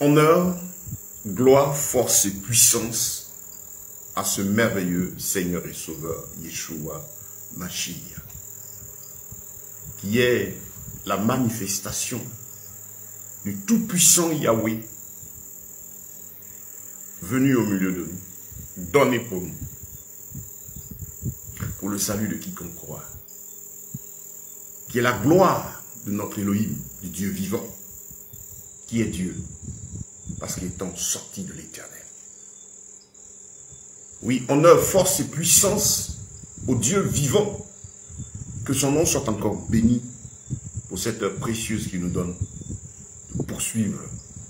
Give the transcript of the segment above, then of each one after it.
Honneur, gloire, force et puissance à ce merveilleux Seigneur et Sauveur, Yeshua Mashiach, qui est la manifestation du tout-puissant Yahweh, venu au milieu de nous, donné pour nous, pour le salut de quiconque croit, qui est la gloire de notre Elohim, du Dieu vivant, qui est Dieu, parce qu'il est en sorti de l'éternel. Oui, honneur, force et puissance au Dieu vivant, que son nom soit encore béni pour cette heure précieuse qu'il nous donne de poursuivre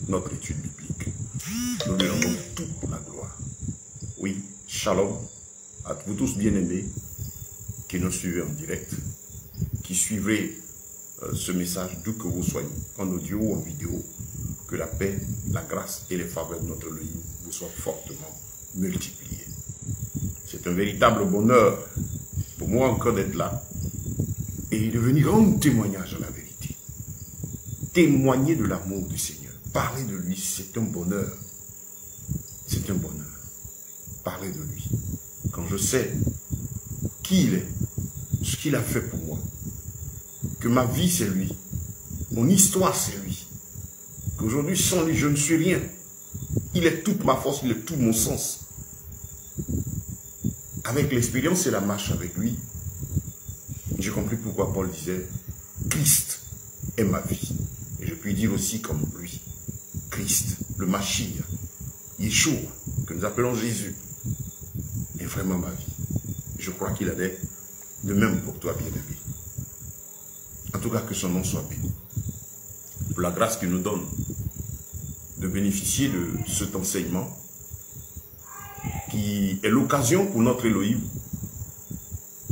notre étude biblique. Nous lui rendons toute la gloire. Oui, shalom à vous tous bien-aimés qui nous suivez en direct, qui suivrez ce message d'où que vous soyez, en audio ou en vidéo. Que la paix, la grâce et les faveurs de notre Elohim vous soient fortement multipliées. C'est un véritable bonheur pour moi encore d'être là et de venir rendre témoignage à la vérité. Témoigner de l'amour du Seigneur. Parler de lui, c'est un bonheur. C'est un bonheur. Parler de lui. Quand je sais qui il est, ce qu'il a fait pour moi, que ma vie c'est lui, mon histoire c'est lui, qu'aujourd'hui sans lui je ne suis rien. Il est toute ma force, il est tout mon sens. Avec l'expérience et la marche avec lui, j'ai compris pourquoi Paul disait Christ est ma vie. Et je puis dire aussi comme lui, Christ, le Mashiach, Yeshua, que nous appelons Jésus, est vraiment ma vie. Je crois qu'il en est de même pour toi, bien-aimé. En tout cas, que son nom soit béni. Pour la grâce qu'il nous donne de bénéficier de cet enseignement qui est l'occasion pour notre Elohim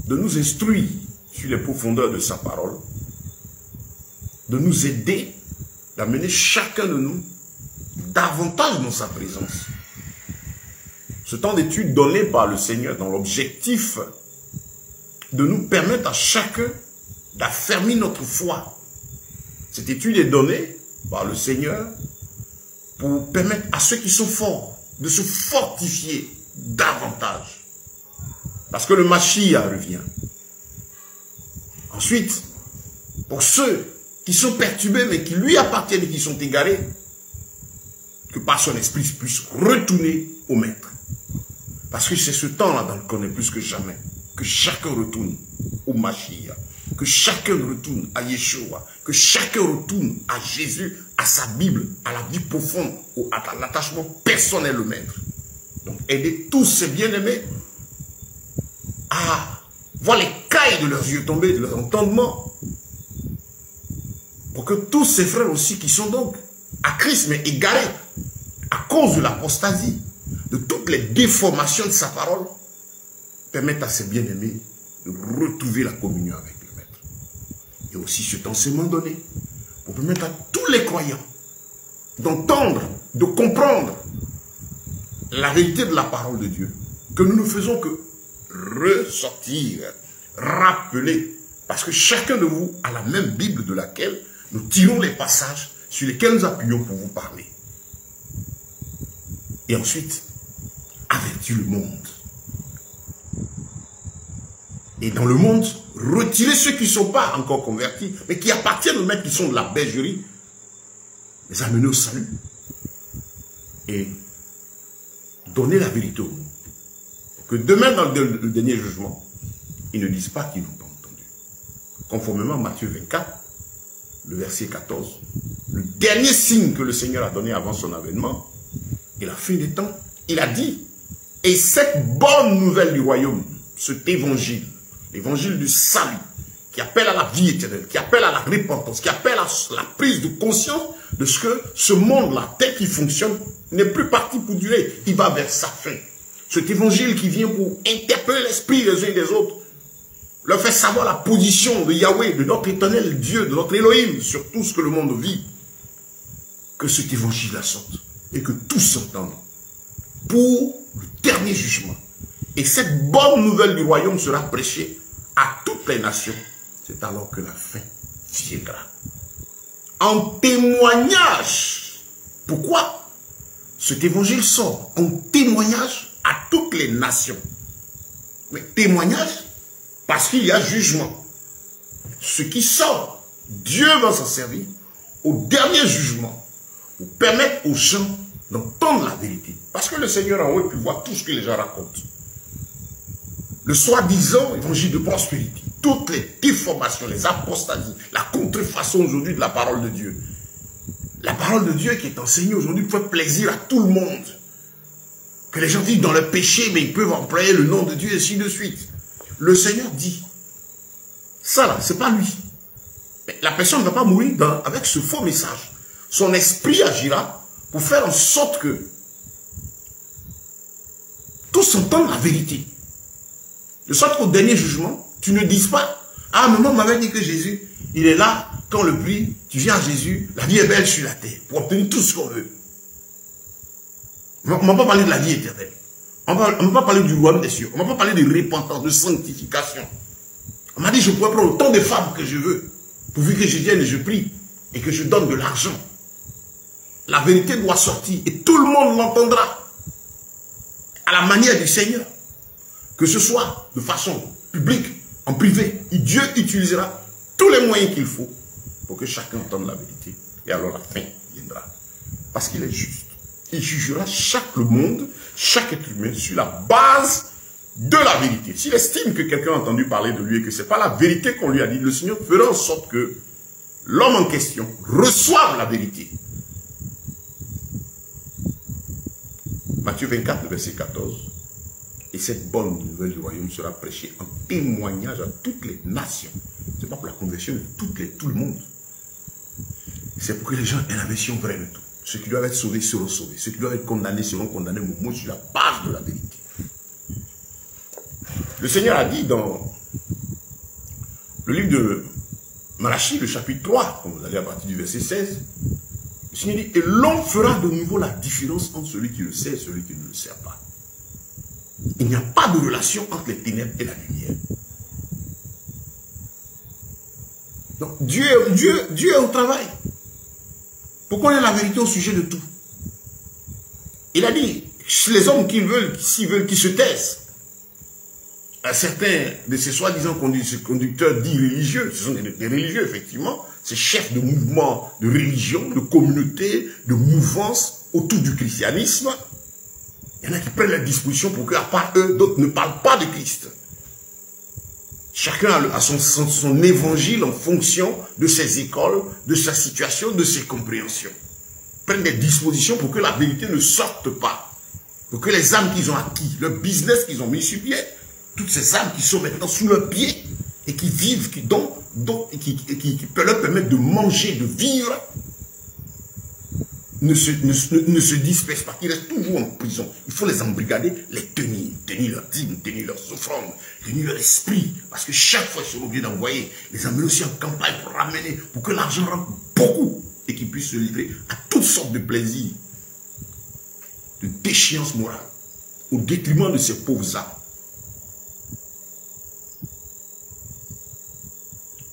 de nous instruire sur les profondeurs de sa parole, de nous aider, d'amener chacun de nous davantage dans sa présence. Ce temps d'étude donné par le Seigneur dans l'objectif de nous permettre à chacun d'affermir notre foi. Cette étude est donnée par le Seigneur pour permettre à ceux qui sont forts de se fortifier davantage. Parce que le Mashiach revient. Ensuite, pour ceux qui sont perturbés mais qui lui appartiennent et qui sont égarés, que par son esprit puisse retourner au Maître. Parce que c'est ce temps-là dans lequel on est plus que jamais. Que chacun retourne au Mashiach. Que chacun retourne à Yeshua. Que chacun retourne à Jésus, à sa Bible, à la vie profonde, à l'attachement personnel au Maître. Donc aidez tous ces bien-aimés à voir les cailles de leurs yeux tomber, de leur entendement. Pour que tous ces frères aussi qui sont donc à Christ mais égarés à cause de l'apostasie, de toutes les déformations de sa parole, permettent à ces bien-aimés de retrouver la communion avec le Maître. Et aussi cet enseignement donné pour permettre à tous les croyants d'entendre, de comprendre la vérité de la parole de Dieu, que nous ne faisons que ressortir, rappeler, parce que chacun de vous a la même Bible de laquelle nous tirons les passages sur lesquels nous appuyons pour vous parler. Et ensuite, avertir le monde. Et dans le monde, retirer ceux qui ne sont pas encore convertis, mais qui appartiennent aux maîtres qui sont de la bergerie, les amener au salut. Et donner la vérité au monde. Que demain, dans le dernier jugement, ils ne disent pas qu'ils n'ont pas entendu. Conformément à Matthieu 24, le verset 14, le dernier signe que le Seigneur a donné avant son avènement, et la fin des temps, il a dit, et cette bonne nouvelle du royaume, cet évangile, l'évangile du salut, qui appelle à la vie éternelle, qui appelle à la repentance, qui appelle à la prise de conscience de ce que ce monde-là, tel qu'il fonctionne, n'est plus parti pour durer, il va vers sa fin. Cet évangile qui vient pour interpeller l'esprit des uns et des autres, leur faire savoir la position de Yahweh, de notre éternel Dieu, de notre Elohim, sur tout ce que le monde vit, que cet évangile-là sorte, et que tous s'entendent pour le dernier jugement. Et cette bonne nouvelle du royaume sera prêchée à toutes les nations. C'est alors que la fin viendra. En témoignage pourquoi cet évangile sort en témoignage à toutes les nations. Mais témoignage parce qu'il y a jugement. Ce qui sort, Dieu va s'en servir au dernier jugement pour permettre aux gens d'entendre la vérité. Parce que le Seigneur en haut peut voir tout ce que les gens racontent. Le soi-disant évangile de prospérité, toutes les déformations, les apostasies, la contrefaçon aujourd'hui de la parole de Dieu. La parole de Dieu qui est enseignée aujourd'hui fait plaisir à tout le monde. Que les gens vivent dans le péché, mais ils peuvent employer le nom de Dieu et ainsi de suite. Le Seigneur dit, ça là, c'est pas lui. Mais la personne ne va pas mourir avec ce faux message. Son esprit agira pour faire en sorte que tous entendent la vérité. De sorte qu'au dernier jugement, tu ne dises pas, ah, maman m'avait dit que Jésus, il est là, quand le prie, tu viens à Jésus, la vie est belle sur la terre, pour obtenir tout ce qu'on veut. On ne m'a pas parlé de la vie éternelle. On ne m'a pas parlé du royaume des cieux. On ne m'a pas parlé de repentance, de sanctification. On m'a dit, je pourrais prendre autant de femmes que je veux, pourvu que je vienne et je prie, et que je donne de l'argent. La vérité doit sortir, et tout le monde l'entendra, à la manière du Seigneur. Que ce soit de façon publique, en privé, et Dieu utilisera tous les moyens qu'il faut pour que chacun entende la vérité. Et alors la fin viendra. Parce qu'il est juste. Il jugera chaque monde, chaque être humain sur la base de la vérité. S'il estime que quelqu'un a entendu parler de lui et que ce n'est pas la vérité qu'on lui a dit, le Seigneur fera en sorte que l'homme en question reçoive la vérité. Matthieu 24, verset 14. Et cette bonne nouvelle du royaume sera prêchée en témoignage à toutes les nations. Ce n'est pas pour la conversion de tout le monde. C'est pour que les gens aient la version vraie de tout. Ceux qui doivent être sauvés seront sauvés. Ceux qui doivent être condamnés seront condamnés au mot sur la base de la vérité. Le Seigneur a dit dans le livre de Malachie, le chapitre 3, comme vous allez à partir du verset 16, le Seigneur dit, et l'homme fera de nouveau la différence entre celui qui le sait et celui qui ne le sait pas. Il n'y a pas de relation entre les ténèbres et la lumière. Donc Dieu est au travail. Pourquoi il y a la vérité au sujet de tout? Il a dit, les hommes qui veulent, s'ils veulent, qui se taisent. À certains de ces soi-disant conducteurs dits religieux, ce sont des religieux effectivement, ces chefs de mouvements de religion, de communauté, de mouvance autour du christianisme. Il y en a qui prennent la disposition pour qu'à part eux, d'autres ne parlent pas de Christ. Chacun a son évangile en fonction de ses écoles, de sa situation, de ses compréhensions. Ils prennent des dispositions pour que la vérité ne sorte pas. Pour que les âmes qu'ils ont acquis, le business qu'ils ont mis sur pied, toutes ces âmes qui sont maintenant sous leurs pieds et qui vivent, qui peuvent leur permettre de manger, de vivre, ne se dispersent pas, ils restent toujours en prison. Il faut les embrigader, les tenir leur dîme, tenir leurs offrandes, tenir leur esprit. Parce que chaque fois, ils sont obligés d'envoyer, les emmener aussi en campagne pour ramener, pour que l'argent rentre beaucoup et qu'ils puissent se livrer à toutes sortes de plaisirs, de déchéance morale, au détriment de ces pauvres âmes.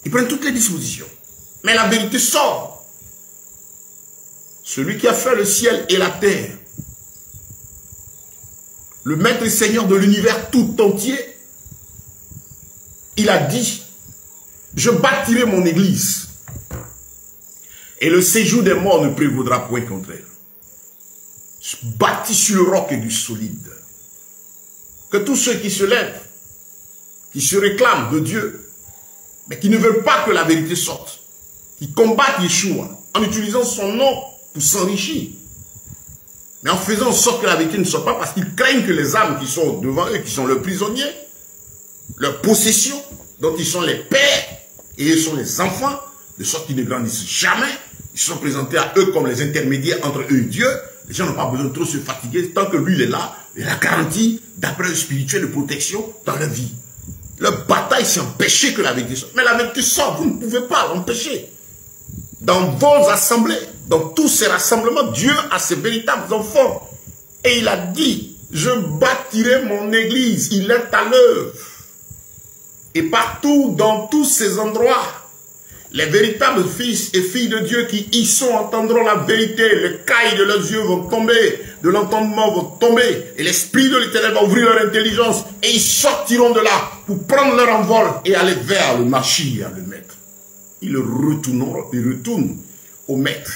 Ils prennent toutes les dispositions. Mais la vérité sort. Celui qui a fait le ciel et la terre, le maître et seigneur de l'univers tout entier, il a dit, je bâtirai mon église et le séjour des morts ne prévaudra point contre elle. Bâti sur le roc et du solide. Que tous ceux qui se lèvent, qui se réclament de Dieu, mais qui ne veulent pas que la vérité sorte, qui combattent Yeshua en utilisant son nom pour s'enrichir, mais en faisant en sorte que la vérité ne sorte pas parce qu'ils craignent que les âmes qui sont devant eux, qui sont leurs prisonniers, leurs possessions, dont ils sont les pères et ils sont les enfants, de sorte qu'ils ne grandissent jamais, ils sont présentés à eux comme les intermédiaires entre eux et Dieu. Les gens n'ont pas besoin de trop se fatiguer, tant que lui il est là, il a garantie d'après le spirituel de protection dans leur vie. Leur bataille, c'est empêcher que la vérité sorte. Mais la vérité sort, vous ne pouvez pas l'empêcher. Dans vos assemblées, dans tous ces rassemblements, Dieu a ses véritables enfants. Et il a dit, je bâtirai mon église, il est à l'œuvre. Et partout, dans tous ces endroits, Les véritables fils et filles de Dieu qui y sont entendront la vérité. Les cailles de leurs yeux vont tomber, de l'entendement vont tomber. Et l'Esprit de l'Éternel va ouvrir leur intelligence. Et ils sortiront de là pour prendre leur envol et aller vers le Mashiach, le Maître. Ils retournent au Maître.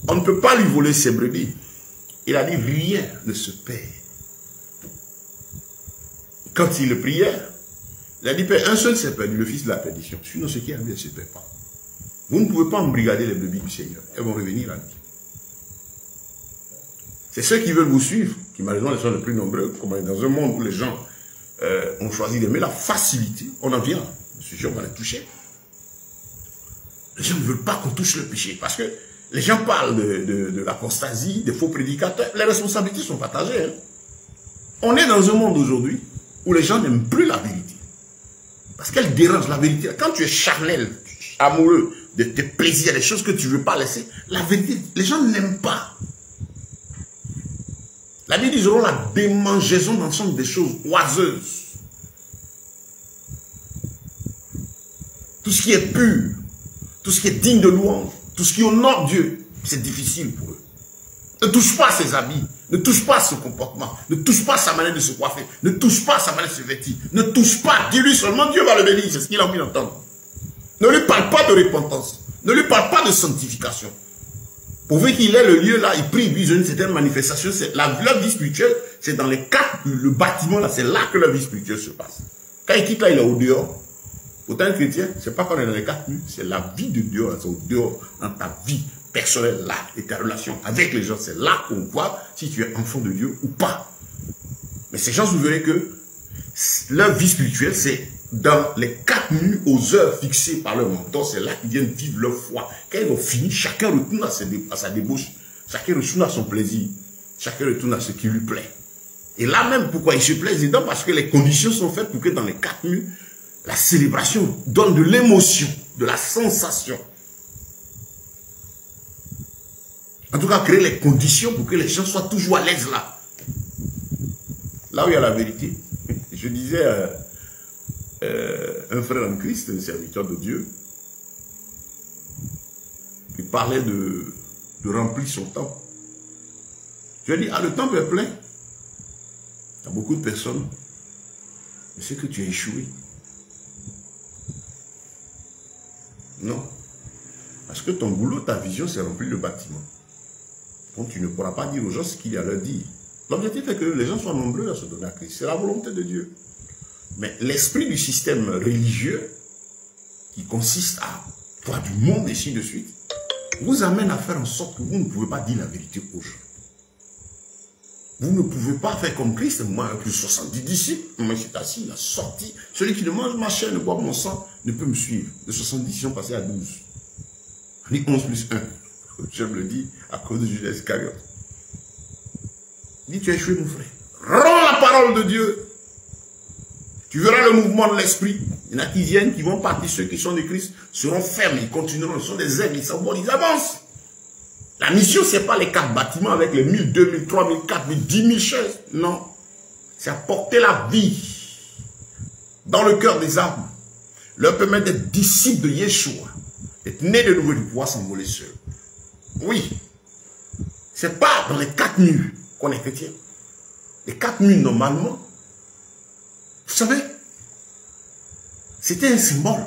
On ne peut pas lui voler ses brebis. Il a dit, rien ne se perd. Quand il le priait, il a dit, Père, un seul s'est perdu, le fils de la perdition. Sinon, ce qui est en lui ne se perd pas. Vous ne pouvez pas embrigader les brebis du Seigneur. Elles vont revenir à lui. C'est ceux qui veulent vous suivre, qui malheureusement sont les plus nombreux, comme dans un monde où les gens ont choisi d'aimer la facilité. On en vient, ce sujet, on va les toucher. Les gens ne veulent pas qu'on touche le péché, parce que les gens parlent de l'apostasie, des faux prédicateurs. Les responsabilités sont partagées. Hein. On est dans un monde aujourd'hui où les gens n'aiment plus la vérité. Parce qu'elle dérange la vérité. Quand tu es charnel, amoureux de tes plaisirs, des choses que tu ne veux pas laisser, la vérité, les gens n'aiment pas. La Bible dit, ils auront la démangeaison d'ensemble des choses oiseuses. Tout ce qui est pur, tout ce qui est digne de louange, tout ce qui honore Dieu, c'est difficile pour eux. Ne touche pas à ses habits, ne touche pas à son comportement, ne touche pas à sa manière de se coiffer, ne touche pas à sa manière de se vêtir, ne touche pas, dis-lui seulement, Dieu va le bénir, c'est ce qu'il a envie d'entendre. Ne lui parle pas de repentance, ne lui parle pas de sanctification. Pourvu qu'il ait le lieu là, il prie, il a une certaine manifestation, leur vie spirituelle, c'est dans les quatre, le bâtiment là, c'est là que la vie spirituelle se passe. Quand il quitte là, il est au dehors. Autant un chrétien, c'est pas quand on est dans les quatre murs, c'est la vie de dehors, c'est au dehors, dans ta vie personnelle là, et ta relation avec les gens, c'est là qu'on voit si tu es enfant de Dieu ou pas. Mais ces gens, vous verrez que leur vie spirituelle, c'est dans les quatre murs, aux heures fixées par leur mentor, c'est là qu'ils viennent vivre leur foi. Quand ils ont fini, chacun retourne à sa débauche, chacun retourne à son plaisir, chacun retourne à ce qui lui plaît. Et là même, pourquoi il se plaise dedans? Parce que les conditions sont faites pour que dans les quatre murs, la célébration donne de l'émotion, de la sensation. En tout cas, créer les conditions pour que les gens soient toujours à l'aise là. Là où il y a la vérité. Je disais un frère en Christ, un serviteur de Dieu, il parlait de remplir son temple. Je lui ai dit, ah, le temple est plein. Il y a beaucoup de personnes. Mais c'est que tu as échoué. Non. Parce que ton boulot, ta vision, c'est remplir le bâtiment. Donc tu ne pourras pas dire aux gens ce qu'il y a à leur dire. L'objectif est que les gens soient nombreux à se donner à Christ. C'est la volonté de Dieu. Mais l'esprit du système religieux, qui consiste à voir du monde ici de suite, vous amène à faire en sorte que vous ne pouvez pas dire la vérité aux gens. Vous ne pouvez pas faire comme Christ. Moi, avec les 70 disciples, moi j'étais assis, il a sorti. Celui qui ne mange ma chair, ne boit mon sang, ne peut me suivre. De 70, ils sont passés à 12. On dit 11 plus 1. Je me le dis à cause de Judas Iscariote. Il dit, tu as échoué mon frère. Rends la parole de Dieu. Tu verras le mouvement de l'esprit. Il y en a qui viennent, qui vont partir. Ceux qui sont de Christ seront fermes, ils continueront. Ils sont des aigles, ils s'envolent, ils avancent. La mission, ce n'est pas les 4 bâtiments avec les 1000, 2000, 3000, 4000, 10 000 chaises. Non. C'est apporter la vie dans le cœur des âmes. Leur permettre d'être disciples de Yeshua. D'être nés de nouveau du pouvoir s'envoler seul. Oui. Ce n'est pas dans les 4 murs qu'on est chrétien. Les 4 murs, normalement, vous savez, c'était un symbole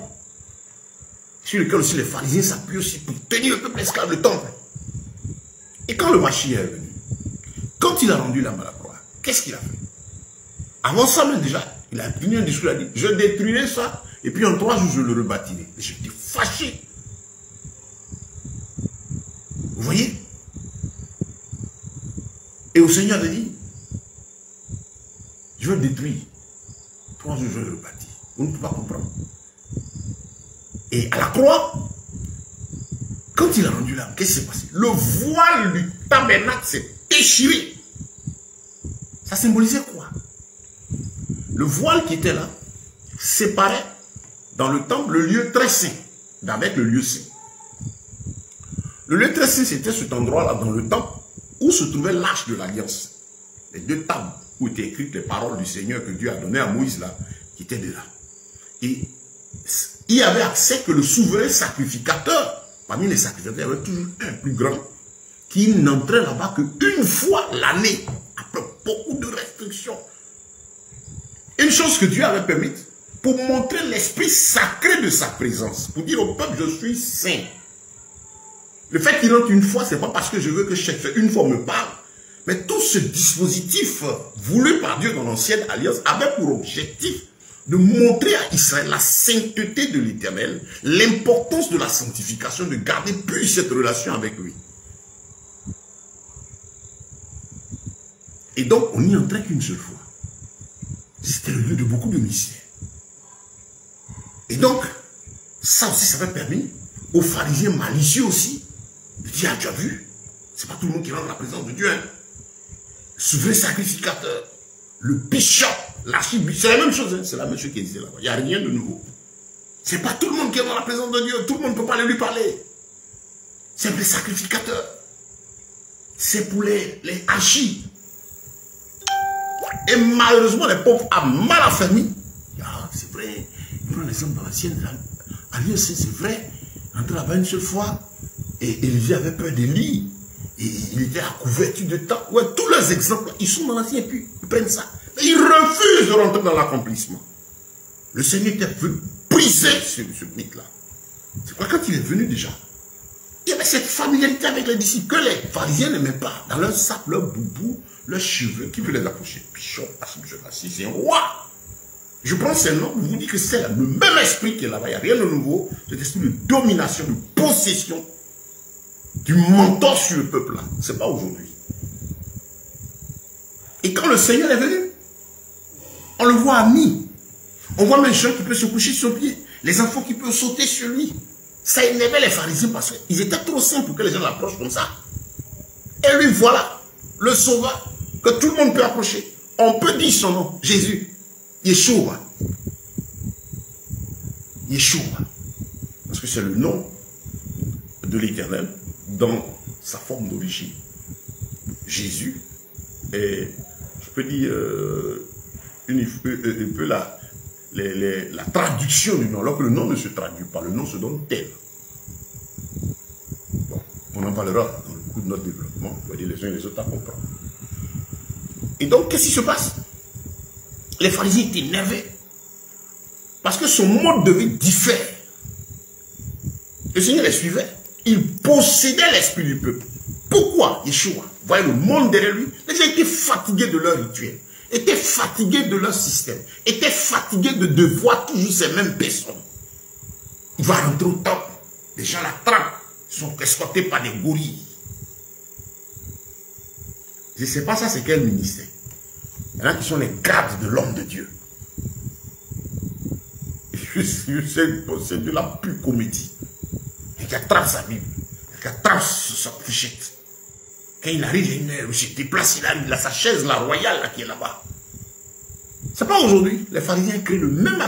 sur lequel aussi les pharisiens s'appuient aussi pour tenir le peuple esclave, le temple. Et quand le Mashiach est venu, quand il a rendu l'âme à la croix, qu'est-ce qu'il a fait? Avant ça même déjà, il a tenu un discours, il a dit, je détruirai ça, et puis en 3 jours, je le rebâtirai. Et j'étais fâché. Vous voyez? Et au Seigneur a dit, je vais le détruire. 3 jours, je vais le rebâtir. Vous ne pouvez pas comprendre. Et à la croix, quand il a rendu l'âme, qu'est-ce qui s'est passé? Le voile du tabernacle s'est déchiré. Ça symbolisait quoi? Le voile qui était là séparait dans le temple le lieu très saint d'avec le lieu saint. Le lieu très saint, c'était cet endroit-là dans le temple où se trouvait l'arche de l'alliance. Les 2 tables où étaient écrites les paroles du Seigneur que Dieu a données à Moïse là, qui étaient de là. Et il y avait accès que le souverain sacrificateur, parmi les sacrificateurs, il y avait toujours un plus grand, qui n'entrait là-bas qu'une fois l'année, après beaucoup de restrictions. Une chose que Dieu avait permise, pour montrer l'esprit sacré de sa présence, pour dire au peuple, je suis saint. Le fait qu'il entre une fois, ce n'est pas parce que je veux que chaque une fois me parle, mais tout ce dispositif voulu par Dieu dans l'ancienne alliance avait pour objectif de montrer à Israël la sainteté de l'Éternel, l'importance de la sanctification, de garder pure cette relation avec lui. Et donc, on n'y entrait qu'une seule fois. C'était le lieu de beaucoup de mystères. Et donc, ça aussi, ça avait permis aux pharisiens malicieux aussi de dire, ah, tu as vu, c'est pas tout le monde qui rentre dans la présence de Dieu, hein. Le souverain sacrificateur, le bishop, l'archibishop, c'est la même chose, hein. C'est la même chose qui disait là-bas. Il n'y a rien de nouveau. C'est pas tout le monde qui est dans la présence de Dieu, tout le monde ne peut pas aller lui parler. C'est les sacrificateurs. C'est pour les archis. Et malheureusement, les pauvres ont mal affermi. Ah, c'est vrai. Il prend l'exemple dans l'ancienne alliance, c'est vrai. Entre là-bas une seule fois, et Élisée avait peur d'Élie. Et il était à couverture de temps. Ouais, tous leurs exemples, ils sont dans l'ancien, et puis ils prennent ça. Mais ils refusent de rentrer dans l'accomplissement. Le Seigneur était venu briser ce mythe-là. C'est quoi, quand il est venu déjà, il y avait cette familiarité avec les disciples que les pharisiens n'aimaient pas. Dans leur sac, leur boubou, leurs cheveux, qui peut les approcher? Bishop, assis, c'est un roi. Je prends ces noms, je vous dis que c'est le même esprit qui est là-bas. Il n'y a rien de nouveau. Cet esprit de domination, de possession, du mentor sur le peuple là. Ce n'est pas aujourd'hui. Et quand le Seigneur est venu, on le voit ami. On voit même les gens qui peuvent se coucher sur pied. Les enfants qui peuvent sauter sur lui. Ça énervait les pharisiens parce qu'ils étaient trop simples pour que les gens l'approchent comme ça. Et lui, voilà, le sauveur, que tout le monde peut approcher. On peut dire son nom, Jésus. Yeshua. Yeshua. Parce que c'est le nom de l'Éternel dans sa forme d'origine. Jésus est, je peux dire, un peu la traduction du nom. Alors que le nom ne se traduit pas, le nom se donne tel. Bon, on en parlera dans le cours de notre développement. On va dire les uns et les autres à comprendre. Et donc, qu'est-ce qui se passe? Les pharisiens étaient énervés. Parce que son mode de vie diffère. Le Seigneur les suivait. Il possédait l'esprit du peuple. Pourquoi Yeshua? Voyez le monde derrière lui. Les gens étaient fatigués de leur rituel. Étaient fatigués de leur système. Étaient fatigués de voir toujours ces mêmes personnes. Il va rentrer au temple. Les gens l'attrapent. Ils sont escortés par des gorilles. Je ne sais pas ça, c'est quel ministère. Il y en a qui sont les gardes de l'homme de Dieu. C'est de la pure comédie. Et qui attrape sa Bible, qui attrape sa pochette. Quand il arrive, il se déplace, il a sa chaise la royale là, qui est là-bas. C'est pas aujourd'hui. Les pharisiens créent la même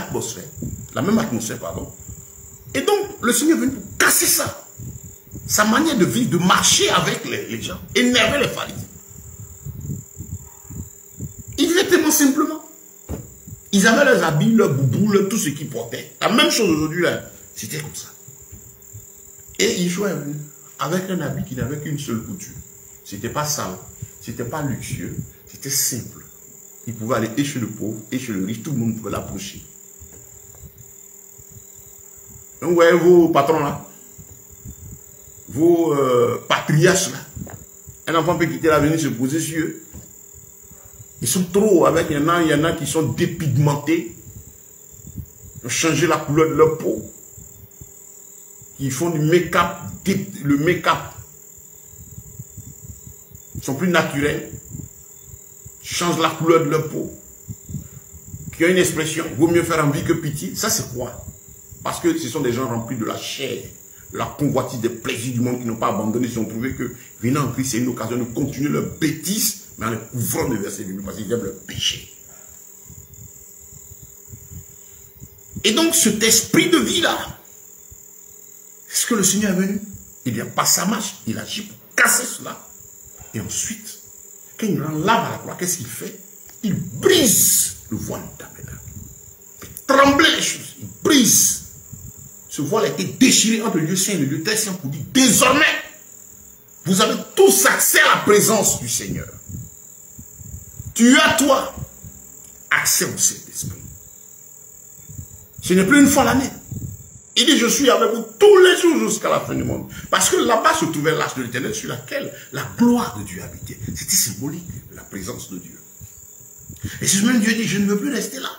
atmosphère, pardon. Et donc, le Seigneur est venu pour casser ça. Sa manière de vivre, de marcher avec les gens, énerver les pharisiens. Ils vivaient tellement simplement. Ils avaient leurs habits, leurs boubous, tout ce qu'ils portaient. La même chose aujourd'hui, c'était comme ça. Et Yeshua est venu avec un habit qui n'avait qu'une seule couture. C'était pas sale, c'était pas luxueux, c'était simple. Il pouvait aller et chez le pauvre, et chez le riche, tout le monde pouvait l'approcher. Donc, vous voyez vos patrons là, vos patriarches là, un enfant peut quitter l'avenir se poser sur eux. Ils sont trop avec, il y en a qui sont dépigmentés, ils ont changé la couleur de leur peau. Ils font du make-up, le make-up. Ils sont plus naturels. Ils changent la couleur de leur peau. Qui a une expression, vaut mieux faire envie que pitié. Ça c'est quoi? Parce que ce sont des gens remplis de la chair, de la convoitise, des plaisirs du monde qui n'ont pas abandonné. Ils ont trouvé que venant en Christ, c'est une occasion de continuer leur bêtise, mais en les couvrant de versets bibliques, parce qu'ils aiment le péché. Et donc cet esprit de vie-là, est-ce que le Seigneur est venu? Il n'y a pas sa marche, il agit pour casser cela. Et ensuite, quand il l'enlève à la croix, qu'est-ce qu'il fait? Il brise le voile du tabernacle. Il fait trembler les choses, il brise. ce voile a été déchiré entre le lieu saint et le lieu très saint pour dire, désormais, vous avez tous accès à la présence du Seigneur. Tu as, toi, accès au Saint-Esprit. Ce n'est plus une fois l'année. Il dit, je suis avec vous tous les jours jusqu'à la fin du monde. Parce que là-bas se trouvait l'arche de l'Éternel sur laquelle la gloire de Dieu habitait. C'était symbolique de la présence de Dieu. Et c'est même Dieu dit, je ne veux plus rester là.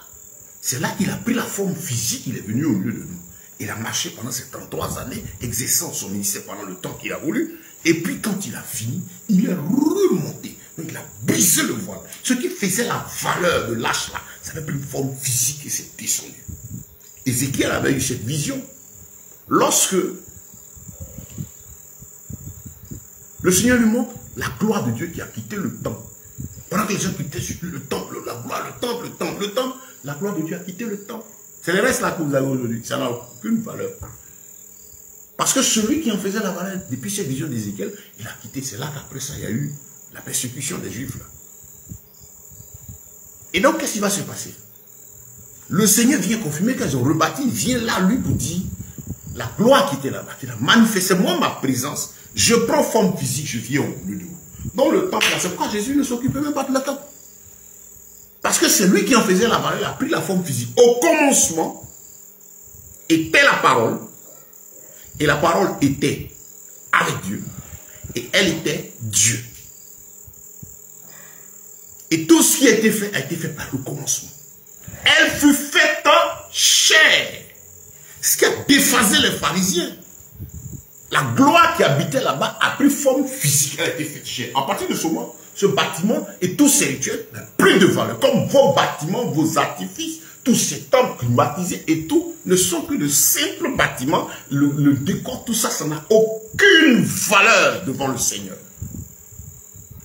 C'est là qu'il a pris la forme physique, il est venu au milieu de nous. Il a marché pendant ces 33 années, exerçant son ministère pendant le temps qu'il a voulu. Et puis quand il a fini, il est remonté. Donc il a brisé le voile. Ce qui faisait la valeur de l'arche là, ça avait pris une forme physique et c'est descendu. Ézéchiel avait eu cette vision. Lorsque le Seigneur lui montre la gloire de Dieu qui a quitté le temple. Pendant que les gens quittaient le temple, la gloire, le temple, la gloire de Dieu a quitté le temple. C'est le reste là que vous avez aujourd'hui. Ça n'a aucune valeur. Parce que celui qui en faisait la valeur, depuis cette vision d'Ézéchiel, il a quitté. C'est là qu'après ça, il y a eu la persécution des Juifs. Là. Et donc, qu'est-ce qui va se passer? Le Seigneur vient confirmer qu'ils ont rebâti, il vient là, lui, pour dire, la gloire qui était là-bas, qui a manifesté, moi, ma présence, je prends forme physique, je viens au milieu de vous. Dans le temple, c'est pourquoi Jésus ne s'occupait même pas de le temple. Parce que c'est lui qui en faisait la valeur, il a pris la forme physique. Au commencement, était la parole, et la parole était avec Dieu, et elle était Dieu. Et tout ce qui a été fait par le commencement. Elle fut faite chair. Ce qui a déphasé les pharisiens. La gloire qui habitait là-bas a pris forme physique. Elle a été faite chair. À partir de ce moment, ce bâtiment et tous ces rituels n'ont plus de valeur. Comme vos bâtiments, vos artifices, tous ces temples climatisés et tout ne sont que de simples bâtiments. Le décor, tout ça, ça n'a aucune valeur devant le Seigneur.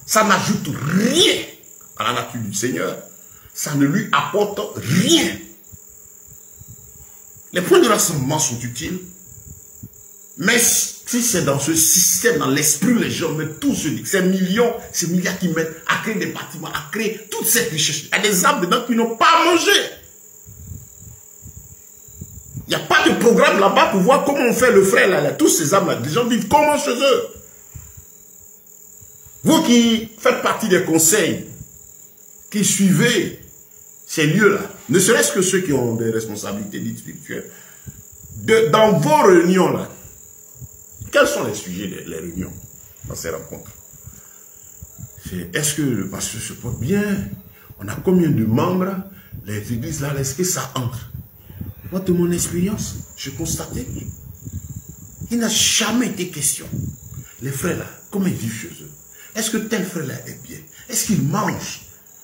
Ça n'ajoute rien à la nature du Seigneur. Ça ne lui apporte rien. Les points de rassemblement sont utiles. Mais si c'est dans ce système, dans l'esprit, les gens mettent tout ce ces millions, ces milliards qui mettent à créer des bâtiments, à créer toute cette richesse. Il y a des âmes dedans qui n'ont pas mangé. Il n'y a pas de programme là-bas pour voir comment on fait le frère là. Tous ces âmes-là, des gens vivent comment chez eux. Vous qui faites partie des conseils, qui suivez ces lieux-là, ne serait-ce que ceux qui ont des responsabilités dites spirituelles, dans vos réunions-là, quels sont les sujets des réunions dans ces rencontres? Est-ce que le pasteur se porte bien? On a combien de membres? Les églises là, est-ce que ça entre? Moi, de mon expérience, je constatais qu'il n'a jamais été question. Les frères là, comment ils vivent chez eux? Est-ce que tel frère là est bien? Est-ce qu'il mange?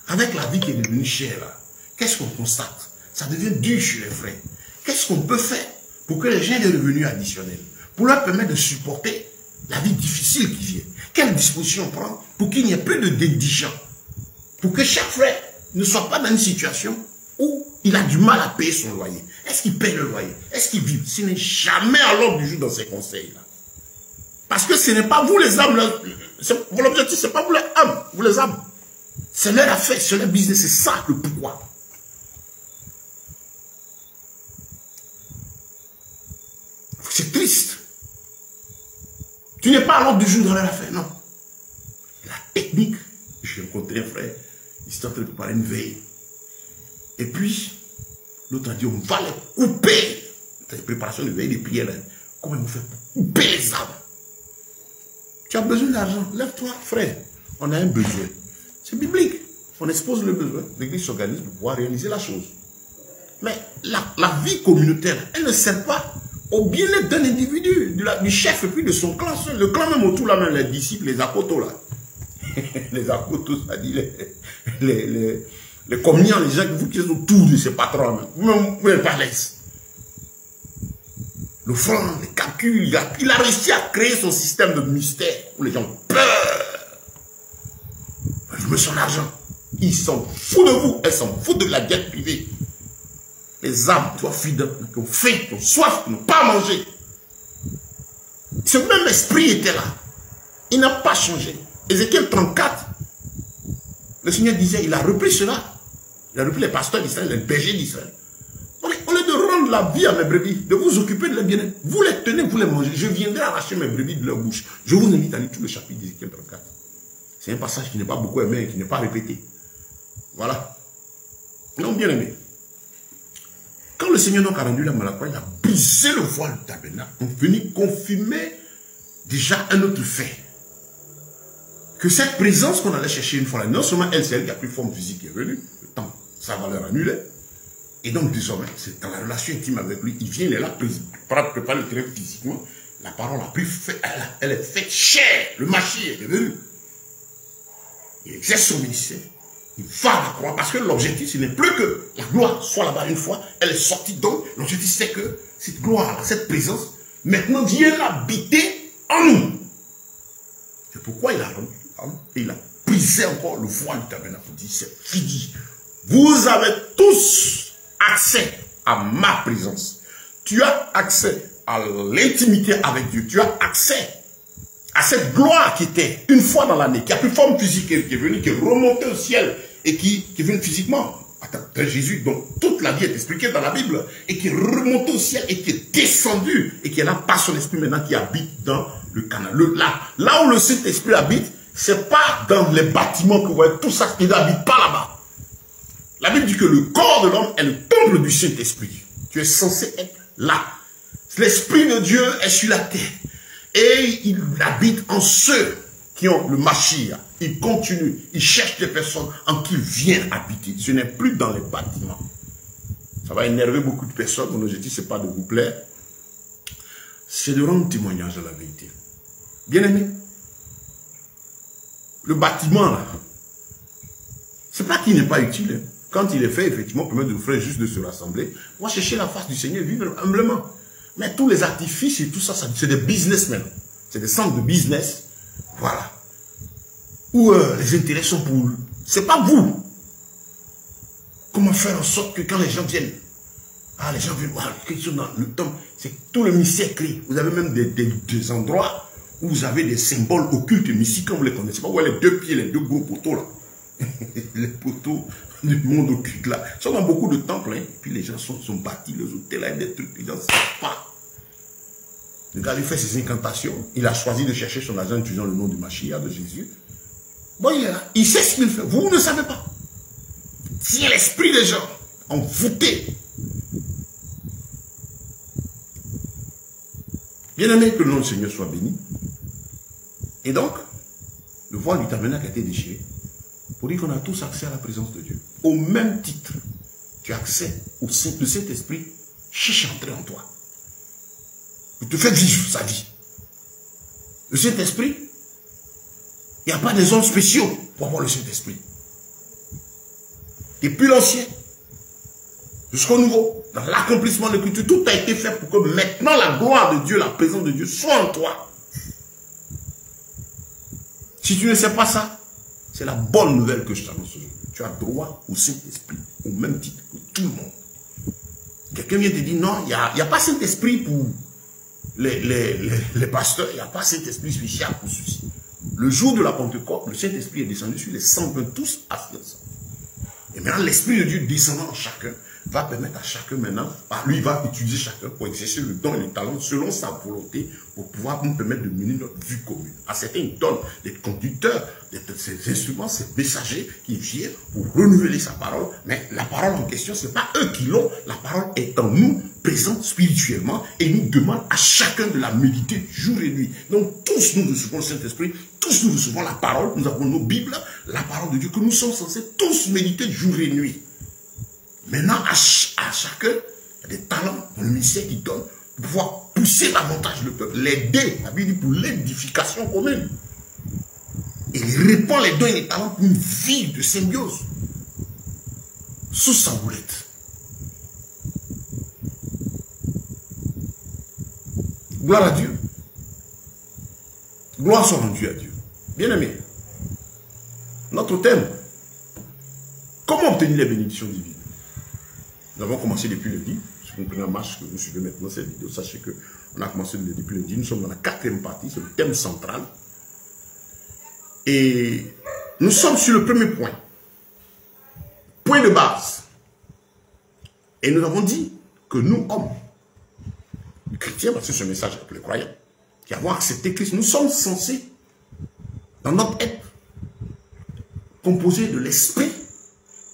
Avec la vie qui est devenue chère là, qu'est-ce qu'on constate? Ça devient dur chez les frères. Qu'est-ce qu'on peut faire pour que les gens aient des revenus additionnels? Pour leur permettre de supporter la vie difficile qui vient. Quelle disposition prendre pour qu'il n'y ait plus de dédigents? Pour que chaque frère ne soit pas dans une situation où il a du mal à payer son loyer. Est-ce qu'il paye le loyer? Est-ce qu'il vit? Ce n'est jamais à l'ordre du jour dans ces conseils-là. Parce que ce n'est pas vous les âmes. L'objectif, ce n'est pas vous les âmes. Vous les âmes. C'est leur affaire, c'est leur business. C'est ça le pourquoi. C'est triste. Tu n'es pas à l'ordre du jour dans leur affaire, non. La technique, j'ai rencontré un frère, il s'est en train de préparer une veille. Et puis, l'autre a dit, on va les couper. C'est une préparation de veille, des prières. Comment ils vont faire pour couper les arbres? Tu as besoin d'argent, lève-toi, frère. On a un besoin. C'est biblique. On expose le besoin. L'église s'organise pour pouvoir réaliser la chose. Mais la vie communautaire, elle ne sert pas au bien-être d'un individu, du chef et puis de son clan. Le clan même autour, là, même les disciples, les apôtres, là. Les apôtres, ça dit les communiants, les gens qui sont autour de ces patrons, vous n'êtes pas l'aise. Le franc, les calculs, il a réussi à créer son système de mystère où les gens ont peur. Je mets son argent. Ils s'en foutent de vous, elles s'en foutent de la diète privée. Les âmes, toi, fidèles, qui ont faim, qui ont soif, qui n'ont pas mangé. Ce même esprit était là. Il n'a pas changé. Ézéchiel 34, le Seigneur disait, il a repris cela. Il a repris les pasteurs d'Israël, les bergers d'Israël. Au lieu de rendre rendre la vie à mes brebis, de vous occuper de leur bien-être. Vous les tenez, vous les mangez. Je viendrai arracher mes brebis de leur bouche. Je vous invite à lire tout le chapitre d'Ézéchiel 34. C'est un passage qui n'est pas beaucoup aimé et qui n'est pas répété. Voilà. Donc, bien aimé. Quand le Seigneur donc a rendu l'âme à la croix, il a brisé le voile du tabernacle pour venir confirmer déjà un autre fait. Que cette présence qu'on allait chercher une fois là, non seulement elle, c'est elle qui a pris forme physique qui est venue, le temps, sa valeur annulée. Et donc désormais, c'est dans la relation intime avec lui, il vient, il est là, préparer le terrain physiquement. La parole a pris fait, elle est faite chair, le Mashiach est venu. Il exerce son ministère. Il va à la croix parce que l'objectif, ce n'est plus que la gloire soit là-bas une fois, elle est sortie. Donc, l'objectif, c'est que cette gloire, cette présence, maintenant vienne habiter en nous. C'est pourquoi il a rendu et il a brisé encore le voile du tabernacle. Il dit, c'est fini. Vous avez tous accès à ma présence. Tu as accès à l'intimité avec Dieu. Tu as accès à cette gloire qui était une fois dans l'année, qui a pris forme physique, qui est venue, qui est remontée au ciel et qui est venue physiquement. Jésus, donc toute la vie est expliquée dans la Bible, et qui est remontée au ciel et qui est descendue et qui est là par son esprit maintenant qui habite dans le canal. Là où le Saint-Esprit habite, c'est pas dans les bâtiments que vous voyez, tout ça qui n'habite pas là-bas. La Bible dit que le corps de l'homme est le temple du Saint-Esprit. Tu es censé être là. L'Esprit de Dieu est sur la terre. Et il habite en ceux qui ont le Mashiach. Il continue, il cherche des personnes en qui il vient habiter. Ce n'est plus dans les bâtiments. Ça va énerver beaucoup de personnes. Mon objectif, ce n'est pas de vous plaire. C'est de rendre témoignage à la vérité. Bien aimé, le bâtiment, là, c'est pas qu'il n'est pas utile. Quand il est fait, effectivement, permet de frères juste de se rassembler. On va chercher la face du Seigneur, vivre humblement. Mais tous les artifices et tout ça, c'est des businessmen. C'est des centres de business. Voilà. Où les intérêts sont pour... C'est pas vous. Comment faire en sorte que quand les gens viennent, les gens viennent voir quelque chose dans le temps, c'est tout le mystère clé. Vous avez même des endroits où vous avez des symboles occultes mystiques, comme vous les connaissez pas. Vous voyez les deux pieds, les deux gros poteaux là. Les poteaux du monde occulte là. Ils sont dans beaucoup de temples. Hein. Et puis les gens sont bâtis, les hôtels là, des trucs. Les gens ne savent pas. Le gars, il fait ses incantations. Il a choisi de chercher son argent en utilisant le nom du Mashiach, de Jésus. Bon, il est là. Il sait ce qu'il fait. Vous ne savez pas. Si l'esprit des gens envoûtés. Bien aimé, que le nom du Seigneur soit béni. Et donc, le voile du tabernacle a été déchiré. Pour dire qu'on a tous accès à la présence de Dieu. Au même titre, tu as accès au Saint-Esprit cherche à entrer en toi. Il te fait vivre sa vie. Le Saint-Esprit, il n'y a pas des hommes spéciaux pour avoir le Saint-Esprit. Depuis l'ancien jusqu'au nouveau, dans l'accomplissement de l'Écriture, tout a été fait pour que maintenant la gloire de Dieu, la présence de Dieu soit en toi. Si tu ne sais pas ça, c'est la bonne nouvelle que je t'annonce aujourd'hui. Tu as droit au Saint-Esprit, au même titre que tout le monde. Quelqu'un vient te dire, non, il n'y a pas Saint-Esprit pour les pasteurs, il n'y a pas Saint-Esprit spécial pour ceci. Le jour de la Pentecôte, le Saint-Esprit est descendu sur les 120 tous assis ensemble. Et maintenant, l'Esprit de Dieu descendant en chacun va permettre à chacun maintenant, lui va utiliser chacun pour exercer le don et le talent selon sa volonté pour pouvoir nous permettre de mener notre vie commune. À certains, il donne des conducteurs, ces instruments, ces messagers qui viennent pour renouveler sa parole. Mais la parole en question, ce n'est pas eux qui l'ont. La parole est en nous, présente spirituellement et nous demande à chacun de la méditer jour et nuit. Donc tous nous recevons le Saint-Esprit, tous nous recevons la parole, nous avons nos Bibles, la parole de Dieu que nous sommes censés tous méditer jour et nuit. Maintenant, à chacun, il y a des talents dans le ministère qui donne pour pouvoir pousser davantage le peuple, l'aider, la Bible dit pour l'édification commune. Et il répand les dons et les talents pour une vie de symbiose, sous sa houlette. Gloire à Dieu. Gloire soit rendue à Dieu. Bien aimé, notre thème, comment obtenir les bénédictions divines? Nous avons commencé depuis lundi. Si vous prenez en marche que vous suivez maintenant cette vidéo, sachez qu'on a commencé depuis lundi. Nous sommes dans la 4e partie, c'est le thème central. Et nous sommes sur le premier point. Point de base. Et nous avons dit que nous, hommes, chrétiens, parce que ce message avec les croyants, qui avons accepté Christ, nous sommes censés, dans notre être, composés de l'esprit,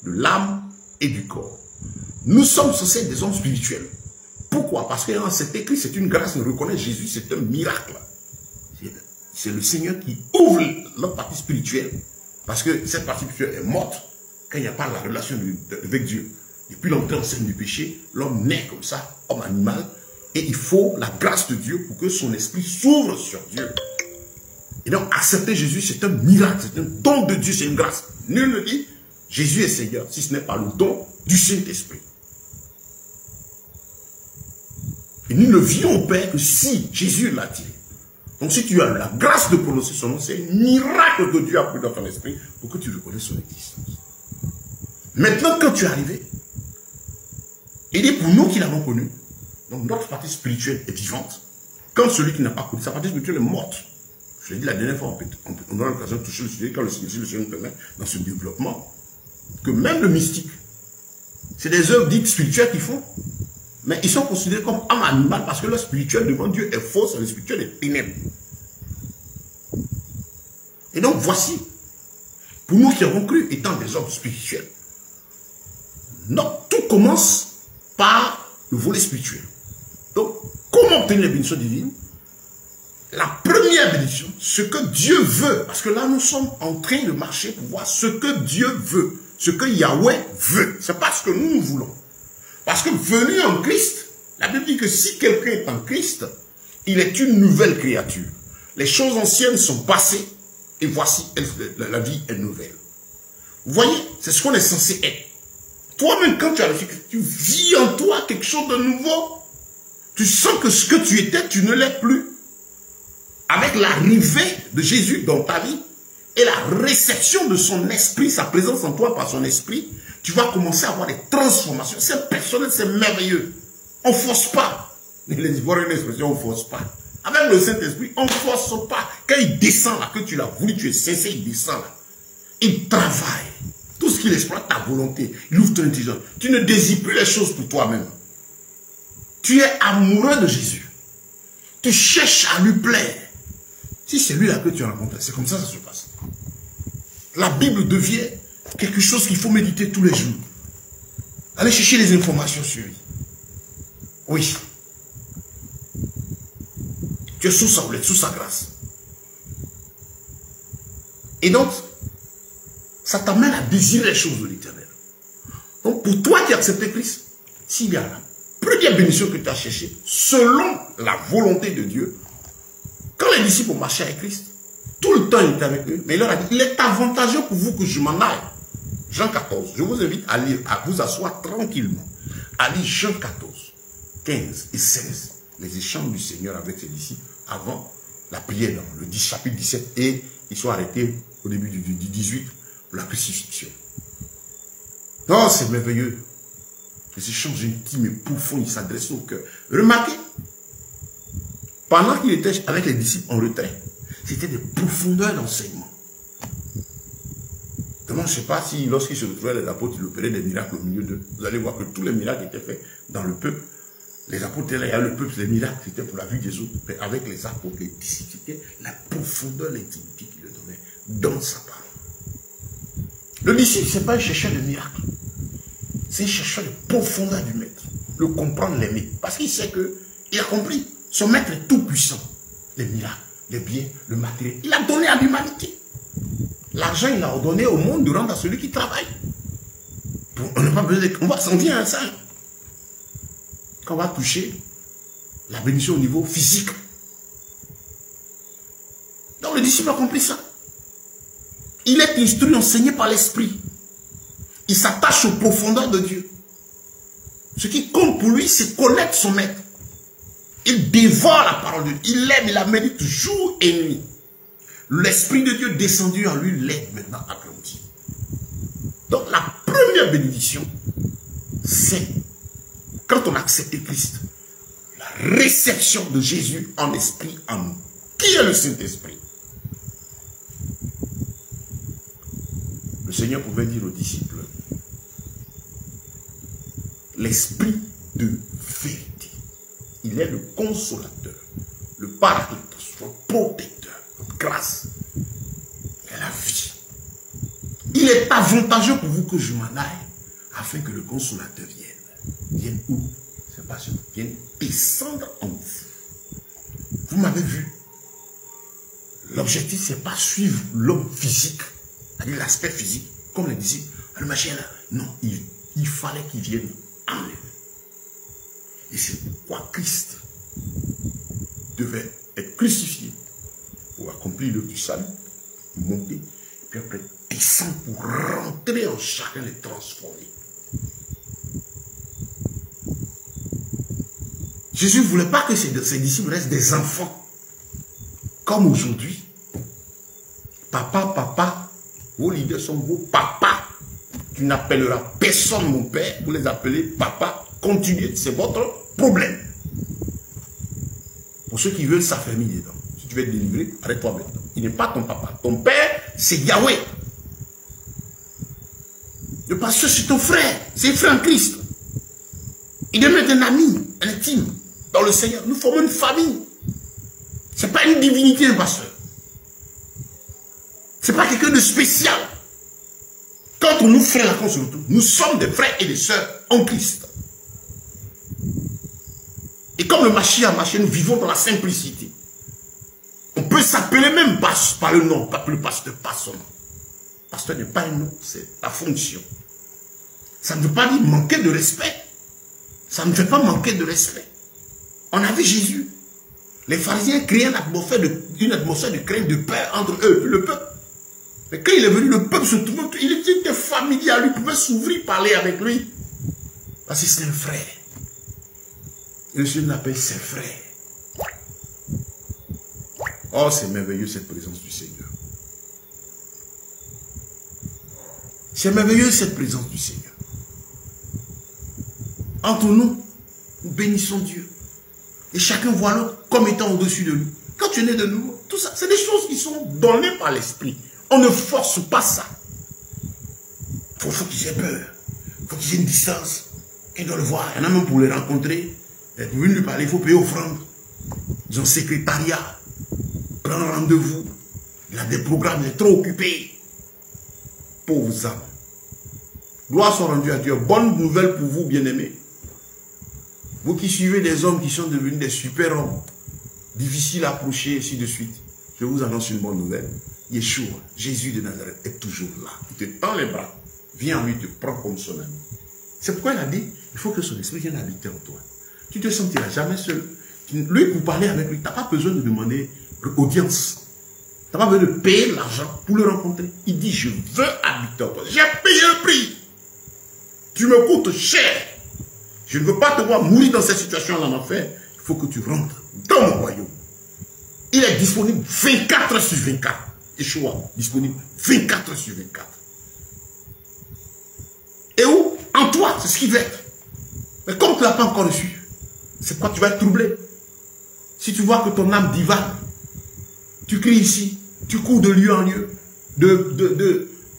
de l'âme et du corps. Nous sommes censés être des hommes spirituels. Pourquoi? Parce qu'ayant accepté Christ, c'est une grâce, nous reconnaissons Jésus, c'est un miracle. C'est le Seigneur qui ouvre notre partie spirituelle. Parce que cette partie spirituelle est morte quand il n'y a pas la relation avec Dieu. Depuis l'entrée en scène du péché, l'homme naît comme ça, homme animal, et il faut la grâce de Dieu pour que son esprit s'ouvre sur Dieu. Et donc, accepter Jésus, c'est un miracle, c'est un don de Dieu, c'est une grâce. Nul ne dit, Jésus est Seigneur, si ce n'est pas le don du Saint-Esprit. Et nous ne vivons au Père que si Jésus l'a dit. Donc si tu as la grâce de prononcer son nom, c'est un miracle que Dieu a pris dans ton esprit pour que tu reconnaisses son existence. Maintenant, quand tu es arrivé, il est pour nous qui l'avons connu. Donc notre partie spirituelle est vivante. Quand celui qui n'a pas connu, sa partie spirituelle est morte. Je l'ai dit la dernière fois, on aura l'occasion de toucher le sujet quand le Seigneur nous permet dans ce développement. Que même le mystique, c'est des œuvres dites spirituelles qu'ils font. Mais ils sont considérés comme âme animale parce que le spirituel devant Dieu est fausse et le spirituel est ténèbre. Et donc voici, pour nous qui avons cru étant des hommes spirituels, non, tout commence par le volet spirituel. Donc, comment obtenir les bénédictions divines? La première bénédiction, ce que Dieu veut, parce que là nous sommes en train de marcher pour voir ce que Dieu veut, ce que Yahweh veut. Ce n'est pas ce que nous voulons. Parce que venu en Christ, la Bible dit que si quelqu'un est en Christ, il est une nouvelle créature. Les choses anciennes sont passées et voici, la vie est nouvelle. Vous voyez, c'est ce qu'on est censé être. Toi-même, quand tu as reçu Christ, tu vis en toi quelque chose de nouveau. Tu sens que ce que tu étais, tu ne l'es plus. Avec l'arrivée de Jésus dans ta vie et la réception de son esprit, sa présence en toi par son esprit, tu vas commencer à avoir des transformations. C'est personnel, c'est merveilleux. On ne force pas. Les Ivoiriens ont une expression, on ne force pas. Avec le Saint-Esprit, on ne force pas. Quand il descend là, que tu l'as voulu, tu es censé, il descend là. Il travaille. Tout ce qu'il exploite, ta volonté. Il ouvre ton intelligence. Tu ne désires plus les choses pour toi-même. Tu es amoureux de Jésus. Tu cherches à lui plaire. Si c'est lui là que tu as rencontré, c'est comme ça que ça se passe. La Bible devient quelque chose qu'il faut méditer tous les jours. Allez chercher les informations sur lui. Oui. Tu es sous sa houlette, sous sa grâce. Et donc, ça t'amène à désirer les choses de l'Éternel. Donc, pour toi qui as accepté Christ, s'il y a la première bénédiction que tu as cherchée, selon la volonté de Dieu, quand les disciples ont marché avec Christ, tout le temps il était avec eux, mais il leur a dit, il est avantageux pour vous que je m'en aille. Jean 14, je vous invite à lire, à vous asseoir tranquillement, à lire Jean 14, 15 et 16, les échanges du Seigneur avec ses disciples avant la prière dans le chapitre 17 et ils sont arrêtés au début du 18 pour la crucifixion. Non, c'est merveilleux. Les échanges intimes et profonds, ils s'adressent au cœur. Remarquez, pendant qu'il était avec les disciples en retrait, c'était des profondeurs d'enseignement. Je ne sais pas si lorsqu'ils se retrouvaient les apôtres, ils opéraient des miracles au milieu d'eux. Vous allez voir que tous les miracles étaient faits dans le peuple. Les apôtres, là, il y a le peuple, les miracles, c'était pour la vue des autres. Mais avec les apôtres, les disciples, c'était la profondeur, l'intimité qu'il leur donnait dans sa parole. Le disciple, ce n'est pas un chercheur de miracles. C'est un chercheur de profondeur du maître. Le comprendre, l'aimer. Parce qu'il sait qu'il a compris. Son maître est tout puissant. Les miracles, les biens, le matériel. Il a donné à l'humanité. L'argent, il a ordonné au monde de rendre à celui qui travaille. On n'a pas besoin de... On va s'en dire à ça. Quand on va toucher la bénédiction au niveau physique. Donc le disciple a compris ça. Il est instruit, enseigné par l'esprit. Il s'attache aux profondeurs de Dieu. Ce qui compte pour lui, c'est connaître son maître. Il dévore la parole de Dieu. Il l'aime, il la médite jour et nuit. L'Esprit de Dieu descendu en lui l'aide maintenant applaudi. Donc la première bénédiction, c'est quand on a accepté Christ, la réception de Jésus en esprit en nous. Qui est le Saint-Esprit? Le Seigneur pouvait dire aux disciples, l'Esprit de vérité. Il est le consolateur, le paracletos, le protecteur, notre grâce et la vie. Il est avantageux pour vous que je m'en aille afin que le consolateur vienne. Vienne où? C'est pas sûr. Vienne descendre en vous. Vous m'avez vu. L'objectif, c'est pas suivre l'homme physique, c'est-à-dire l'aspect physique, comme le disait le machin là. Non, il fallait qu'il vienne en lui. Et c'est pourquoi Christ devait être crucifié pour accomplir l'œuvre du salut, monter, puis après descendre pour rentrer en chacun et transformer. Jésus ne voulait pas que ses disciples restent des enfants. Comme aujourd'hui. Papa, vos leaders sont vos papas. Tu n'appelleras personne mon père, vous les appelez papa. Continuez, c'est votre problème. Pour ceux qui veulent s'affermir dedans, si tu veux être délivré, arrête-toi maintenant. Il n'est pas ton papa. Ton père, c'est Yahweh. Le pasteur, c'est ton frère. C'est un frère en Christ. Il est même un ami intime dans le Seigneur. Nous formons une famille. Ce n'est pas une divinité, un pasteur. Ce n'est pas quelqu'un de spécial. Quand on nous fait la consultation, nous sommes des frères et des sœurs en Christ. Et comme le Mashiach a marché, nous vivons dans la simplicité. On peut s'appeler même par le nom, pas le pasteur, pas son nom. Pasteur n'est pas un nom, c'est la fonction. Ça ne veut pas dire manquer de respect. Ça ne veut pas manquer de respect. On avait Jésus. Les pharisiens créaient une atmosphère de crainte, de peur entre eux, le peuple. Mais quand il est venu, le peuple se trouvait, il était familier à lui, il pouvait s'ouvrir, parler avec lui. Parce que c'est un frère. Et le Seigneur l'appelle ses frères. Oh, c'est merveilleux cette présence du Seigneur. C'est merveilleux cette présence du Seigneur. Entre nous, nous bénissons Dieu. Et chacun voit l'autre comme étant au-dessus de lui. Quand tu es né de nouveau, tout ça, c'est des choses qui sont données par l'esprit. On ne force pas ça. Il faut qu'ils aient peur. Il faut qu'ils aient une distance. Ils doivent le voir. Il y en a même pour les rencontrer. Pour venir lui parler, il faut payer offrande. Ils ont secrétariat. Prendre rendez-vous. Il a des programmes, il est trop occupé. Pauvres âmes. Gloire soit rendue à Dieu. Bonne nouvelle pour vous, bien-aimés. Vous qui suivez des hommes qui sont devenus des super hommes, difficiles à approcher, ainsi de suite. Je vous annonce une bonne nouvelle. Yeshua, Jésus de Nazareth, est toujours là. Il te tend les bras. Viens en lui, te prend comme son ami. C'est pourquoi il a dit, il faut que son esprit vienne habiter en toi. Tu ne te sentiras jamais seul. Lui, pour parler avec lui, tu n'as pas besoin de demander audience. Tu n'as pas besoin de payer l'argent pour le rencontrer. Il dit, je veux habiter en toi. J'ai payé le prix. Tu me coûtes cher. Je ne veux pas te voir mourir dans cette situation en enfer. Il faut que tu rentres dans mon royaume. Il est disponible 24 heures sur 24. Yeshua, disponible 24 heures sur 24. Et où? En toi, c'est ce qui va être. Mais comme tu ne l'as pas encore reçu, c'est quoi? Tu vas être troublé. Si tu vois que ton âme divague, tu cries ici, tu cours de lieu en lieu,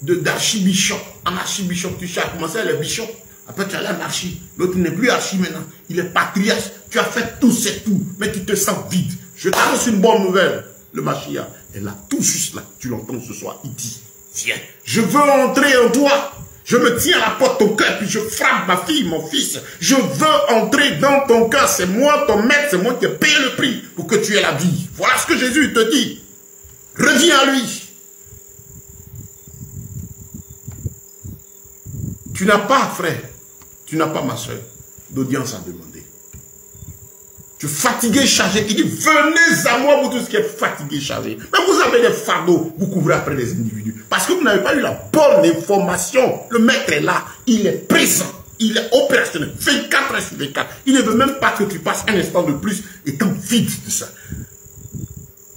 d'archibishop en archibishop, tu as commencé à être bishop. Après, tu as l'anarchie. L'autre n'est plus archi maintenant. Il est patriarche. Tu as fait tout, c'est tout. Mais tu te sens vide. Je t'annonce une bonne nouvelle. Le Mashiach est là, tout juste là. Tu l'entends ce soir. Il dit, viens, je veux entrer en toi. Je me tiens à la porte de ton cœur, puis je frappe ma fille, mon fils. Je veux entrer dans ton cœur. C'est moi ton maître. C'est moi qui ai payé le prix pour que tu aies la vie. Voilà ce que Jésus te dit. Reviens à lui. Tu n'as pas, frère, tu n'as pas, ma soeur, d'audience à demander. Tu es fatigué, chargé. Il dit, venez à moi, vous tous qui êtes fatigués, chargés. Mais vous avez des fardeaux, vous couvrez après les individus. Parce que vous n'avez pas eu la bonne information. Le maître est là, il est présent, il est opérationnel. 24 heures sur 24. Il ne veut même pas que tu passes un instant de plus étant vide de ça.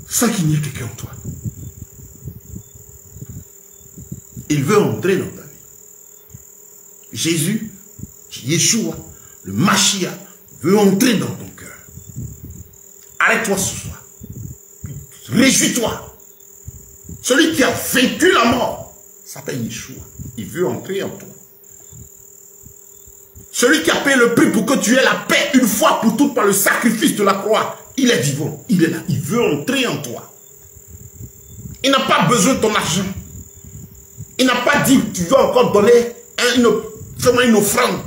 Sans qu'il n'y ait quelqu'un en toi. Il veut entrer dans ta vie. Jésus, Yeshua, le Mashiach, veut entrer dans ton cœur. Arrête-toi ce soir. Réjouis-toi. Celui qui a vaincu la mort s'appelle Yeshua. Il veut entrer en toi. Celui qui a payé le prix pour que tu aies la paix une fois pour toutes par le sacrifice de la croix, il est vivant, il est là, il veut entrer en toi. Il n'a pas besoin de ton argent. Il n'a pas dit tu veux encore donner fais-moi une offrande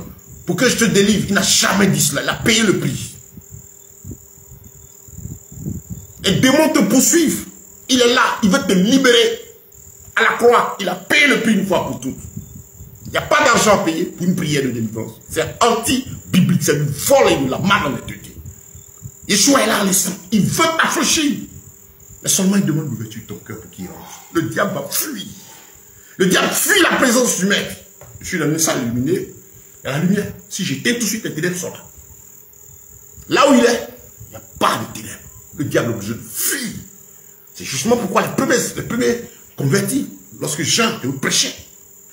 pour que je te délivre. Il n'a jamais dit cela, il a payé le prix. Et les démons te poursuivent. Il est là, il veut te libérer à la croix. Il a payé le prix une fois pour toutes. Il n'y a pas d'argent à payer pour une prière de délivrance. C'est anti-biblique, c'est une folie de la malhonnêteté. Yeshua est là à l'instant. Il veut t'affranchir. Mais seulement il demande l'ouverture de ton cœur pour qu'il rentre. Le diable va fuir. Le diable fuit la présence du maître. Je suis dans une salle illuminée. Il y a la lumière. Si j'éteins tout de suite, les ténèbres sont là. Là où il est, il n'y a pas de ténèbres. Le diable a besoin de fuir. C'est justement pourquoi les premiers convertis, lorsque Jean prêchait,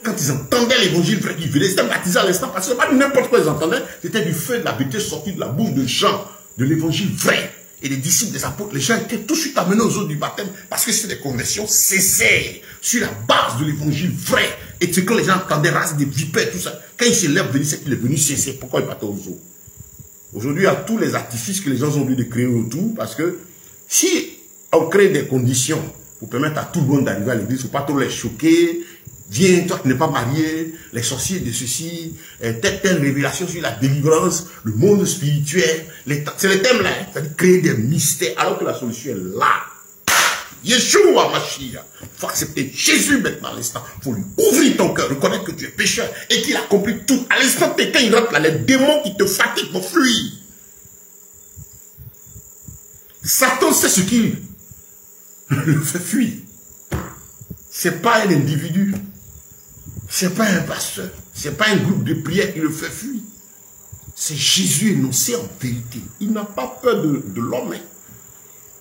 quand ils entendaient l'évangile vrai, ils venaient, c'était baptisé à l'instant, parce que ce n'était pas n'importe quoi ils entendaient, c'était du feu de la vérité sorti de la bouche de Jean, de l'évangile vrai. Et les disciples des apôtres, les gens étaient tout de suite amenés aux eaux du baptême, parce que c'était des conversions sincères, sur la base de l'évangile vrai. Et ce que les gens entendaient, race des vipères, tout ça. Quand il se lève, c'est qu'il est venu sincère. Pourquoi il partait aux eaux? Aujourd'hui, il y a tous les artifices que les gens ont envie de créer autour, parce que si on crée des conditions pour permettre à tout le monde d'arriver à l'église, il ne faut pas trop les choquer. Viens, toi qui n'es pas marié, les sorciers de ceci, telle révélation sur la délivrance, le monde spirituel, c'est les thèmes là, c'est-à-dire créer des mystères, alors que la solution est là. Yeshua Mashiach, il faut accepter Jésus maintenant à l'instant, il faut lui ouvrir ton cœur, reconnaître que tu es pécheur et qu'il a accompli tout. À l'instant, quand il rentre là, les démons qui te fatiguent vont fuir. Satan sait ce qu'il le fait fuir. C'est pas un individu. C'est pas un pasteur, c'est pas un groupe de prière qui le fait fuir. C'est Jésus énoncé en vérité. Il n'a pas peur de l'homme.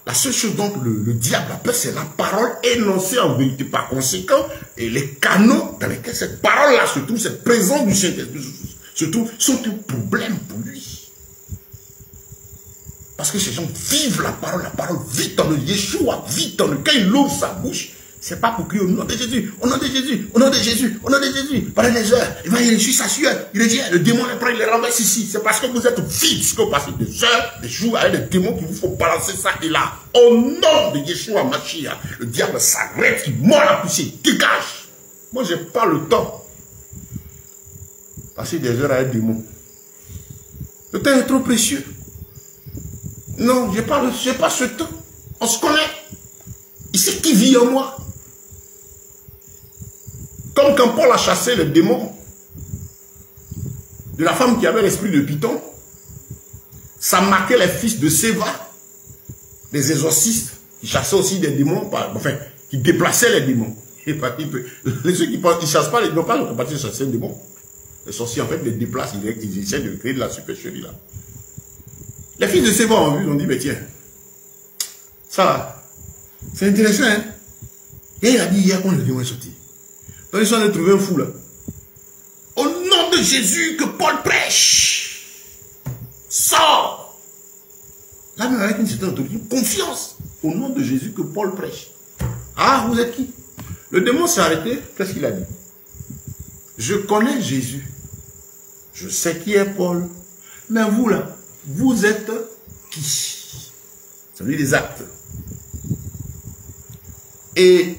La seule chose donc le diable a peur, c'est la parole énoncée en vérité. Par conséquent, et les canaux dans lesquels cette parole-là se trouve, cette présence du Saint-Esprit se trouve, sont un problème pour lui. Parce que ces gens vivent la parole vit en eux. Yeshua vit en eux. Quand il ouvre sa bouche, c'est pas pour crier au nom de Jésus, au nom de Jésus, au nom de Jésus, au nom de Jésus. Pendant des heures, il va y aller sur sa sueur. Il dit, le démon le prend, il les renverse ici. C'est parce que vous êtes vide, que vous passez des heures, des jours avec des démons qui vous font balancer ça et là. Au nom de Yeshua Mashiach, le diable s'arrête, il mord la poussière, dégage. Moi, je n'ai pas le temps. Passer des heures avec des démons. Le temps est trop précieux. Non, je n'ai pas ce temps. On se connaît. Il sait qui vit en moi. Comme quand Paul a chassé le démon de la femme qui avait l'esprit de Python, ça marquait les fils de Séva, les exorcistes, qui chassaient aussi des démons, enfin, qui déplaçaient les démons. Et ceux qui ne chassent pas, ils n'ont pas la capacité de chasser les démons. Les sorciers, en fait, les déplacent, ils essaient de créer de la supercherie là. Les fils de Séva ont vu, ils ont dit, mais tiens, ça, c'est intéressant, hein. Et il a dit hier qu'on le démon est sorti. Donc ils sont allés trouver un fou là. Au nom de Jésus que Paul prêche, sors. Là même avec une certaine autorité, confiance. Au nom de Jésus que Paul prêche. Ah, vous êtes qui? Le démon s'est arrêté. Qu'est-ce qu'il a dit? Je connais Jésus. Je sais qui est Paul. Mais vous là, vous êtes qui? Ça veut dire des actes. Et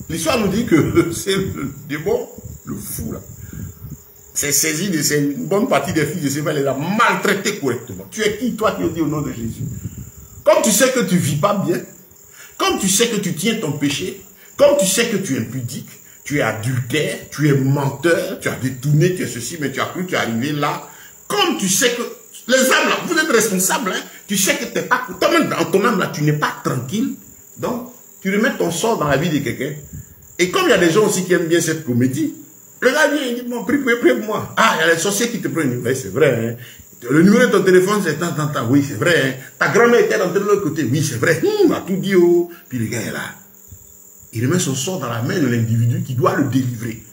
l'histoire nous dit que c'est le démon, le fou là. C'est saisi de une bonne partie des filles de Séva, les a maltraités correctement. Tu es qui, toi, qui dis au nom de Jésus? Comme tu sais que tu ne vis pas bien, comme tu sais que tu tiens ton péché, comme tu sais que tu es impudique, tu es adultère, tu es menteur, tu as détourné, tu es ceci, mais tu as cru, tu es arrivé là. Comme tu sais que les âmes là, vous êtes responsables, hein, tu sais que tu n'es pas, toi-même dans ton âme là, tu n'es pas tranquille. Donc, tu remets ton sort dans la vie de quelqu'un. Et comme il y a des gens aussi qui aiment bien cette comédie, le gars vient, il dit, bon, prie pour moi. Ah, il y a les sorciers qui te prennent. Oui, c'est vrai. Hein. Le numéro de ton téléphone, c'est tant. Oui, c'est vrai. Hein. Ta grand-mère était dans de l'autre côté. Oui, c'est vrai. On a tout dit. Oh. Puis le gars est là. Il remet son sort dans la main de l'individu qui doit le délivrer.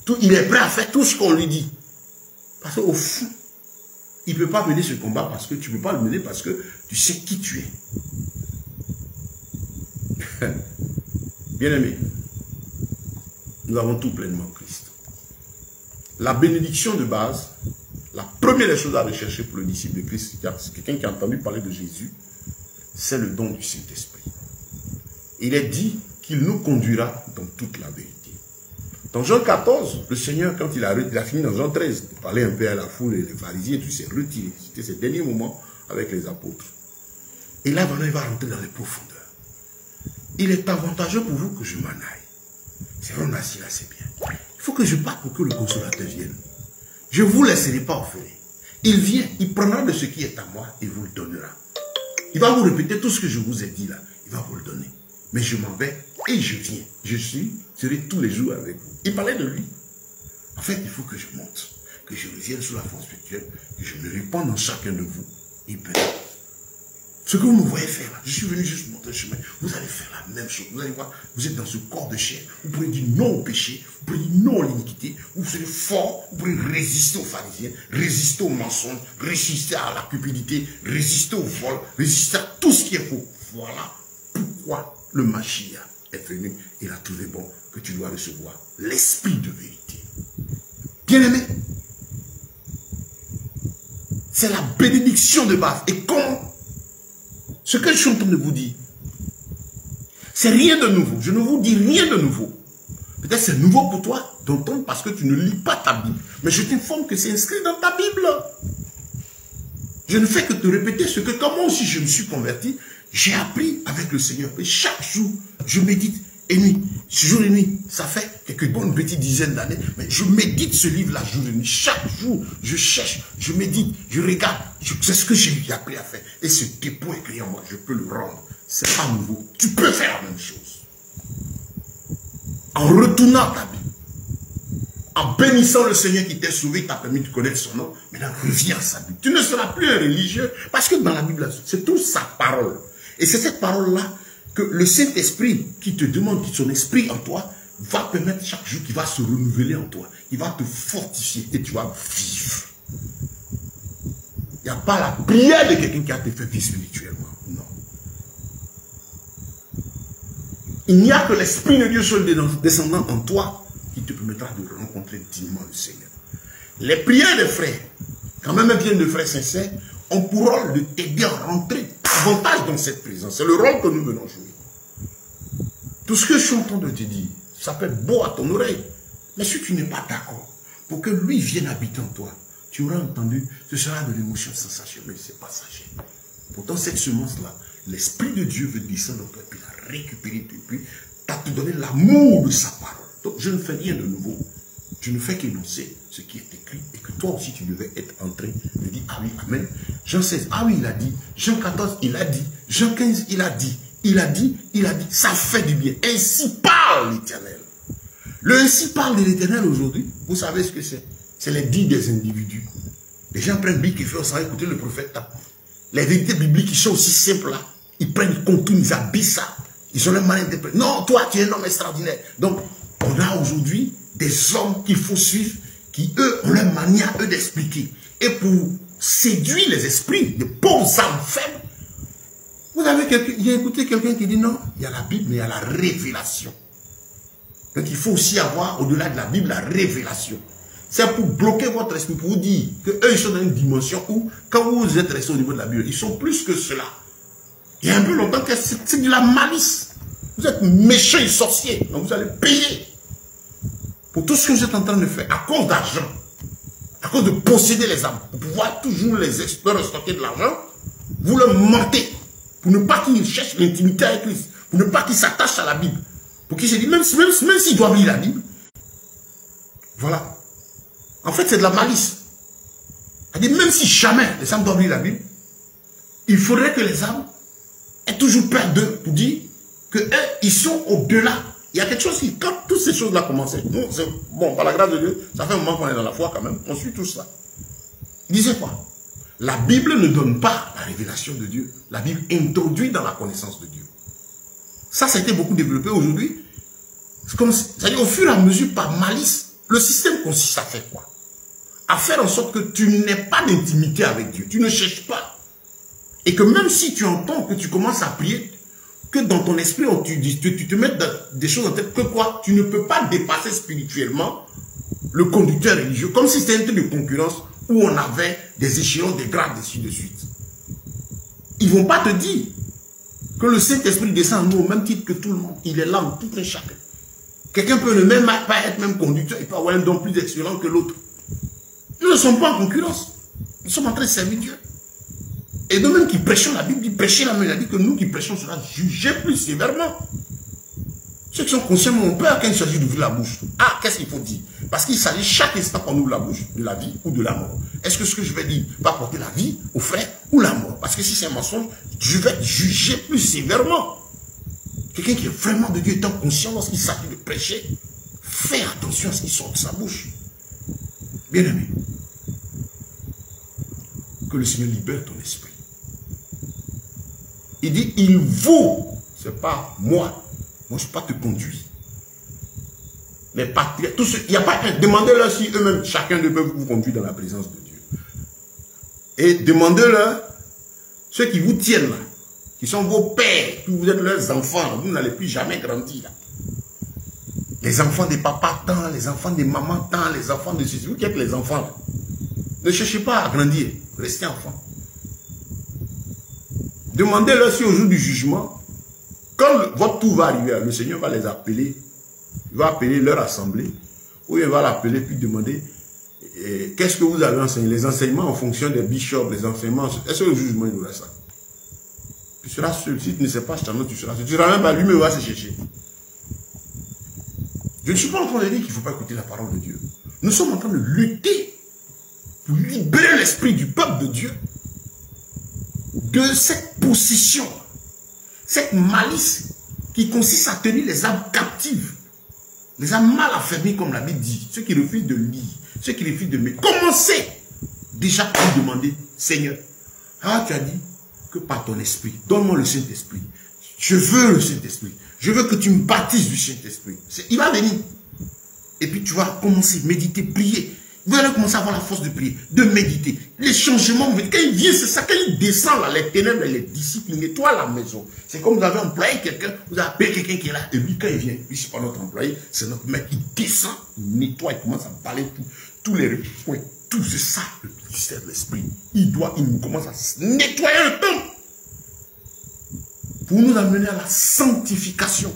Tout, il est prêt à faire tout ce qu'on lui dit. Parce qu'au fond, il ne peut pas mener ce combat parce que tu ne peux pas le mener parce que tu sais qui tu es. Bien-aimé, nous avons tout pleinement en Christ. la bénédiction de base, la première des choses à rechercher pour le disciple de Christ, c'est quelqu'un qui a entendu parler de Jésus, c'est le don du Saint-Esprit. Il est dit qu'il nous conduira dans toute la vérité. Dans Jean 14, le Seigneur, quand il a fini dans Jean 13, de parler un peu à la foule et les pharisiens, et tout s'est retiré. C'était ses derniers moments avec les apôtres. Et là, maintenant, il va rentrer dans les profondeurs. Il est avantageux pour vous que je m'en aille. C'est vrai, on a assis là, c'est bien. Il faut que je parte pour que le consolateur vienne. Je ne vous laisserai pas orphelin. Il vient, il prendra de ce qui est à moi et vous le donnera. Il va vous répéter tout ce que je vous ai dit là. Il va vous le donner. Mais je m'en vais et je viens. Je serai tous les jours avec vous. Il parlait de lui. En fait, il faut que je monte, que je revienne sous la forme spirituelle, que je me répande en chacun de vous. Et peut ce que vous me voyez faire là, je suis venu juste montrer le chemin. Vous allez faire la même chose. Vous allez voir, vous êtes dans ce corps de chair. Vous pourrez dire non au péché. Vous pourrez dire non à l'iniquité. Vous serez fort. Vous pourrez résister aux pharisiens, résister aux mensonges, résister à la cupidité, résister au vol, résister à tout ce qui est faux. Voilà pourquoi le Mashiach est venu. Il a trouvé bon que tu dois recevoir l'esprit de vérité. Bien-aimé, c'est la bénédiction de base. Et comment ce que je suis en train de vous dire, c'est rien de nouveau. Je ne vous dis rien de nouveau. Peut-être c'est nouveau pour toi d'entendre parce que tu ne lis pas ta Bible. Mais je t'informe que c'est inscrit dans ta Bible. Je ne fais que te répéter ce que, comme moi aussi je me suis converti, j'ai appris avec le Seigneur. Et chaque jour, je médite. Et nuit, jour et nuit, ça fait une petite dizaine d'années, mais je médite ce livre-là jour et nuit. Chaque jour, je cherche, je médite, je regarde. C'est ce que j'ai appris à faire. Et ce dépôt écrit en moi, je peux le rendre. C'est pas nouveau. Tu peux faire la même chose. En retournant ta Bible, en bénissant le Seigneur qui t'a sauvé, qui t'a permis de connaître son nom, maintenant reviens à sa Bible. Tu ne seras plus un religieux, parce que dans la Bible, c'est toute sa parole. Et c'est cette parole-là que le Saint-Esprit qui te demande, que son esprit en toi, va permettre chaque jour qu'il va se renouveler en toi. Il va te fortifier et tu vas vivre. Il n'y a pas la prière de quelqu'un qui a te fait vivre spirituellement. Non. Il n'y a que l'Esprit de Dieu seul descendant en toi qui te permettra de rencontrer dignement le Seigneur. Les prières des frères, quand même viennent de frères sincères, ont pour rôle de t'aider à rentrer davantage dans cette présence. C'est le rôle que nous venons jouer. Tout ce que je suis en train de te dire, ça peut être beau à ton oreille. Mais si tu n'es pas d'accord, pour que lui vienne habiter en toi, tu auras entendu, ce sera de l'émotion sensationnelle, c'est passager. Pourtant, cette semence-là, l'Esprit de Dieu veut descendre en toi, et puis la récupérer, et puis t'as te donné l'amour de sa parole. Donc, je ne fais rien de nouveau. Je ne fais qu'énoncer ce qui est écrit et que toi aussi tu devais être en train de dire ah oui, amen. Jean 16, ah oui, il a dit. Jean 14, il a dit. Jean 15, il a dit. Il a dit, il a dit. Ça fait du bien. Ainsi parle l'Éternel. Le ainsi parle de l'Éternel aujourd'hui, vous savez ce que c'est? C'est les dits des individus. Les gens prennent Bible et font sans écouter le prophète. Les vérités bibliques qui sont aussi simples là, ils prennent le contenu, ils habillent ça. Ils sont les mal interprétés. Non, toi tu es un homme extraordinaire. Donc, on a aujourd'hui des hommes qu'il faut suivre, qui eux ont leur manière eux d'expliquer. Et pour séduire les esprits, les pauvres âmes faibles, vous avez écouté quelqu'un qui dit non, il y a la Bible, mais il y a la révélation. Donc il faut aussi avoir, au-delà de la Bible, la révélation. C'est pour bloquer votre esprit, pour vous dire qu'eux, ils sont dans une dimension où, quand vous êtes resté au niveau de la Bible, ils sont plus que cela. Il y a un peu longtemps que c'est de la malice. Vous êtes méchants et sorciers, donc vous allez payer pour tout ce que vous êtes en train de faire, à cause d'argent, à cause de posséder les âmes, pour pouvoir toujours les stocker de l'argent, vous leur mentez, pour ne pas qu'ils cherchent l'intimité avec Christ, pour ne pas qu'ils s'attachent à la Bible, pour qu'ils se disent, même s'ils doivent lire la Bible, voilà. En fait, c'est de la malice. C'est-à-dire, même si jamais les âmes doivent lire la Bible, il faudrait que les âmes aient toujours peur d'eux, pour dire qu'ils sont au-delà. Il y a quelque chose qui, quand toutes ces choses-là commençaient, nous, bon, par la grâce de Dieu, ça fait un moment qu'on est dans la foi quand même, on suit tout ça. Il disait quoi? La Bible ne donne pas la révélation de Dieu. La Bible introduit dans la connaissance de Dieu. Ça a été beaucoup développé aujourd'hui. C'est-à-dire, au fur et à mesure, par malice, le système consiste à faire quoi? À faire en sorte que tu n'aies pas d'intimité avec Dieu. Tu ne cherches pas. Et que même si tu entends que tu commences à prier, que dans ton esprit, tu te mets des choses en tête que quoi? Tu ne peux pas dépasser spirituellement le conducteur religieux, comme si c'était un truc de concurrence où on avait des échelons, des grades, ainsi de suite. Ils ne vont pas te dire que le Saint-Esprit descend en nous au même titre que tout le monde. Il est là en tout un chacun. Quelqu'un peut ne même pas être même conducteur, il peut avoir un don plus excellent que l'autre. Nous ne sommes pas en concurrence. Nous sommes en train de servir Dieu. Et de même qui prêchons la Bible, prêcher la même, il a dit que nous qui prêchons sera jugé plus sévèrement. Ceux qui sont conscients ont peur quand il s'agit d'ouvrir la bouche. Ah, qu'est-ce qu'il faut dire? Parce qu'il s'agit chaque instant qu'on ouvre la bouche de la vie ou de la mort. Est-ce que ce que je vais dire va porter la vie au frère ou la mort? Parce que si c'est un mensonge, je vais être jugé plus sévèrement. Quelqu'un qui est vraiment de Dieu étant conscient lorsqu'il s'agit de prêcher, fais attention à ce qui sort de sa bouche. Bien aimé, que le Seigneur libère ton esprit. Il dit, il vaut, c'est pas moi. Moi, je ne suis pas te conduire. Mais patriotes, tous ceux, il n'y a pas un. Demandez-leur si eux-mêmes, chacun d'eux peut vous conduire dans la présence de Dieu. Et demandez-leur, ceux qui vous tiennent là, qui sont vos pères, que vous êtes leurs enfants, vous n'allez plus jamais grandir là. Les enfants des papas tant, les enfants des mamans tant, les enfants de ceci. Vous qui êtes les enfants là. Ne cherchez pas à grandir, restez enfants. Demandez-leur si au jour du jugement, quand votre tour va arriver, le Seigneur va les appeler, il va appeler leur assemblée, ou il va l'appeler puis demander qu'est-ce que vous avez enseigné, les enseignements en fonction des bishops, les enseignements, est-ce que le jugement il aura ça? Tu seras seul, si tu ne sais pas, tu seras seul. Tu ne seras même pas, lui-même va se chercher. Je ne suis pas en train de dire qu'il ne faut pas écouter la parole de Dieu. Nous sommes en train de lutter pour libérer l'esprit du peuple de Dieu de cette position, cette malice qui consiste à tenir les âmes captives, les âmes mal affermies comme la Bible dit, ceux qui refusent de lire, ceux qui refusent de mettre. Commencez déjà à demander, Seigneur, ah tu as dit que par ton esprit, donne-moi le Saint-Esprit. Je veux le Saint-Esprit. Je veux que tu me baptises du Saint-Esprit. Il va venir. Et puis tu vas commencer à méditer, prier. Vous allez commencer à avoir la force de prier, de méditer. Les changements, quand il vient, c'est ça, quand il descend là, les ténèbres, les disciples, il nettoie la maison. C'est comme vous avez employé quelqu'un, vous avez appelé quelqu'un qui est là, et lui, quand il vient, lui, c'est pas notre employé, c'est notre mec, il descend, il nettoie, il commence à balayer tous les recoins, tout c'est ça, le ministère de l'esprit. Il commence à nettoyer le temple pour nous amener à la sanctification.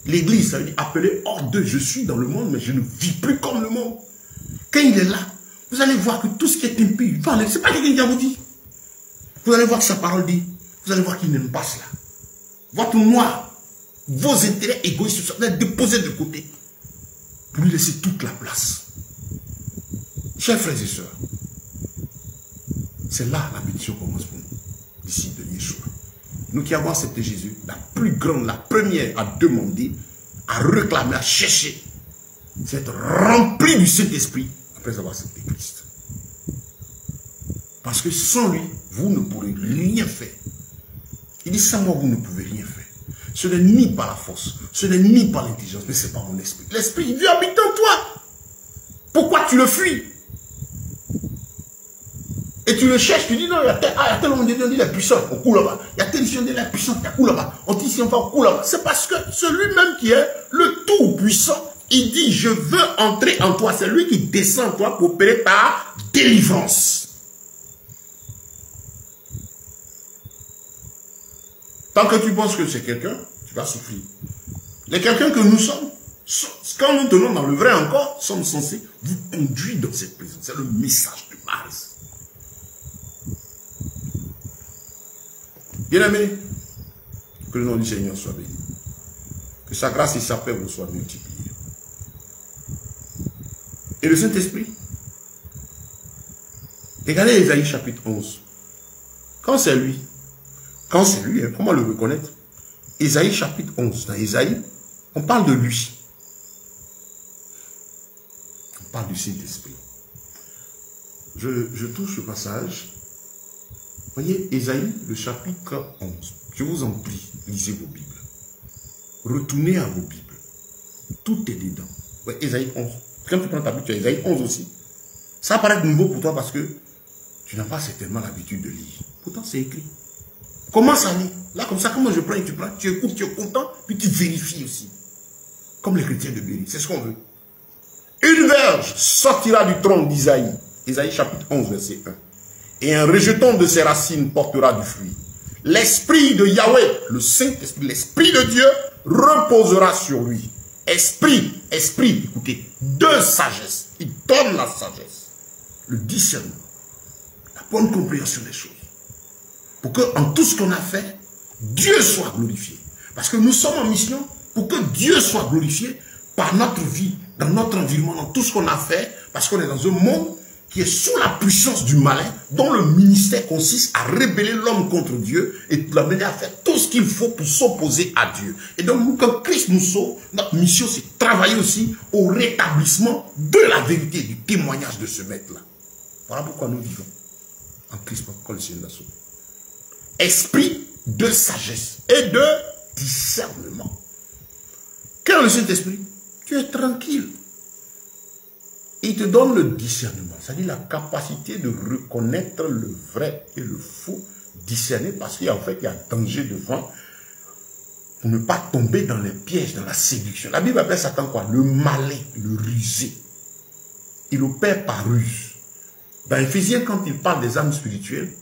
L'église, ça veut dire appeler hors d'eux. Je suis dans le monde, mais je ne vis plus comme le monde. Quand il est là, vous allez voir que tout ce qui est impur, ce n'est pas quelqu'un qui a vous dit. Vous allez voir que sa parole dit, vous allez voir qu'il n'aime pas cela. Votre moi, vos intérêts égoïstes, vous allez déposer de côté pour lui laisser toute la place. Chers frères et sœurs, c'est là la bénédiction commence pour nous, d'ici de Yeshua. Nous qui avons accepté Jésus, la plus grande, la première à demander, à réclamer, à chercher, c'est être rempli du Saint-Esprit après avoir accepté Christ. Parce que sans lui, vous ne pourrez rien faire. Il dit, sans moi, vous ne pouvez rien faire. Ce n'est ni par la force, ce n'est ni par l'intelligence, mais c'est par mon esprit. L'esprit, il veut habiter en toi. Pourquoi tu le fuis? Et tu le cherches, tu dis non, il y a tel moment donné, on dit la puissance, on coule là-bas. Il y a tel moment donné, la puissance, on coule là-bas. On dit ici, on va, on coule là-bas. C'est parce que celui-même qui est le tout-puissant, il dit, je veux entrer en toi. C'est lui qui descend en toi pour opérer ta délivrance. Tant que tu penses que c'est quelqu'un, tu vas souffrir. Les quelqu'un que nous sommes, quand nous tenons dans le vrai encore, sommes censés vous conduire dans cette prison. C'est le message de base. Bien-aimés, que le nom du Seigneur soit béni. Que sa grâce et sa paix vous soient multipliées. Et le Saint-Esprit, regardez Ésaïe chapitre 11. Quand c'est lui, hein, comment le reconnaître? Ésaïe chapitre 11. Dans Ésaïe, on parle de lui. On parle du Saint-Esprit. Je touche ce passage. Voyez, Ésaïe, le chapitre 11. Je vous en prie, lisez vos Bibles. Retournez à vos Bibles. Tout est dedans. Ouais, Ésaïe 11. Quand tu prends ta Bible, tu as Ésaïe 11 aussi. Ça paraît nouveau pour toi parce que tu n'as pas certainement l'habitude de lire. Pourtant, c'est écrit. Commence à lire. Là, comme ça, comment je prends et tu prends, tu écoutes, tu es content, puis tu vérifies aussi. Comme les chrétiens de Béry. C'est ce qu'on veut. Une verge sortira du tronc d'Isaïe. Isaïe chapitre 11, verset 1. Et un rejeton de ses racines portera du fruit. L'esprit de Yahweh, le Saint-Esprit, l'esprit de Dieu reposera sur lui. Esprit, écoutez, de sagesse. Il donne la sagesse, le discernement, la bonne compréhension des choses. Pour que, en tout ce qu'on a fait, Dieu soit glorifié. Parce que nous sommes en mission pour que Dieu soit glorifié par notre vie, dans notre environnement, dans tout ce qu'on a fait, parce qu'on est dans un monde qui est sous la puissance du malin, dont le ministère consiste à rébeller l'homme contre Dieu et de l'amener à faire tout ce qu'il faut pour s'opposer à Dieu. Et donc, nous, quand Christ nous sauve, notre mission, c'est de travailler aussi au rétablissement de la vérité, du témoignage de ce maître-là. Voilà pourquoi nous vivons en Christ, quand le Seigneur nous a sauvés. Esprit de sagesse et de discernement. Quel est le Saint-Esprit? Tu es tranquille. Il te donne le discernement, c'est-à-dire la capacité de reconnaître le vrai et le faux, discerner, parce qu'en fait, il y a danger devant pour ne pas tomber dans les pièges, dans la séduction. La Bible appelle Satan quoi? Le malin, le rusé. Il opère par ruse. Dans Éphésiens, quand il parle des âmes spirituelles,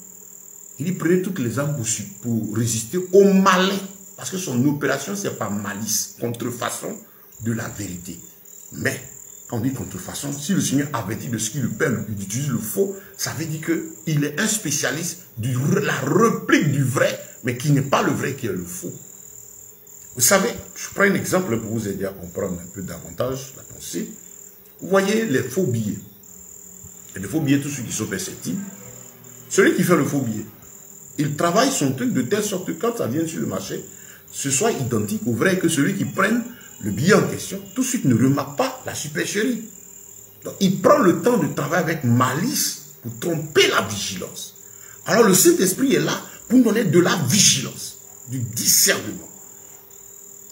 il dit prenez toutes les âmes pour résister au malin, parce que son opération, c'est par malice, contrefaçon de la vérité. Mais, quand on dit contrefaçon, si le Seigneur avertit de ce qu'il perd, il utilise le faux, ça veut dire qu'il est un spécialiste de la réplique du vrai, mais qui n'est pas le vrai, qui est le faux. Vous savez, je prends un exemple pour vous aider à comprendre un peu davantage la pensée. Vous voyez les faux billets. Et les faux billets, tous ceux qui sont perceptibles. Celui qui fait le faux billet, il travaille son truc de telle sorte que quand ça vient sur le marché, ce soit identique au vrai, que celui qui prenne le billet en question, tout de suite ne remarque pas la supercherie. Donc, il prend le temps de travailler avec malice pour tromper la vigilance. Alors, le Saint-Esprit est là pour nous donner de la vigilance, du discernement.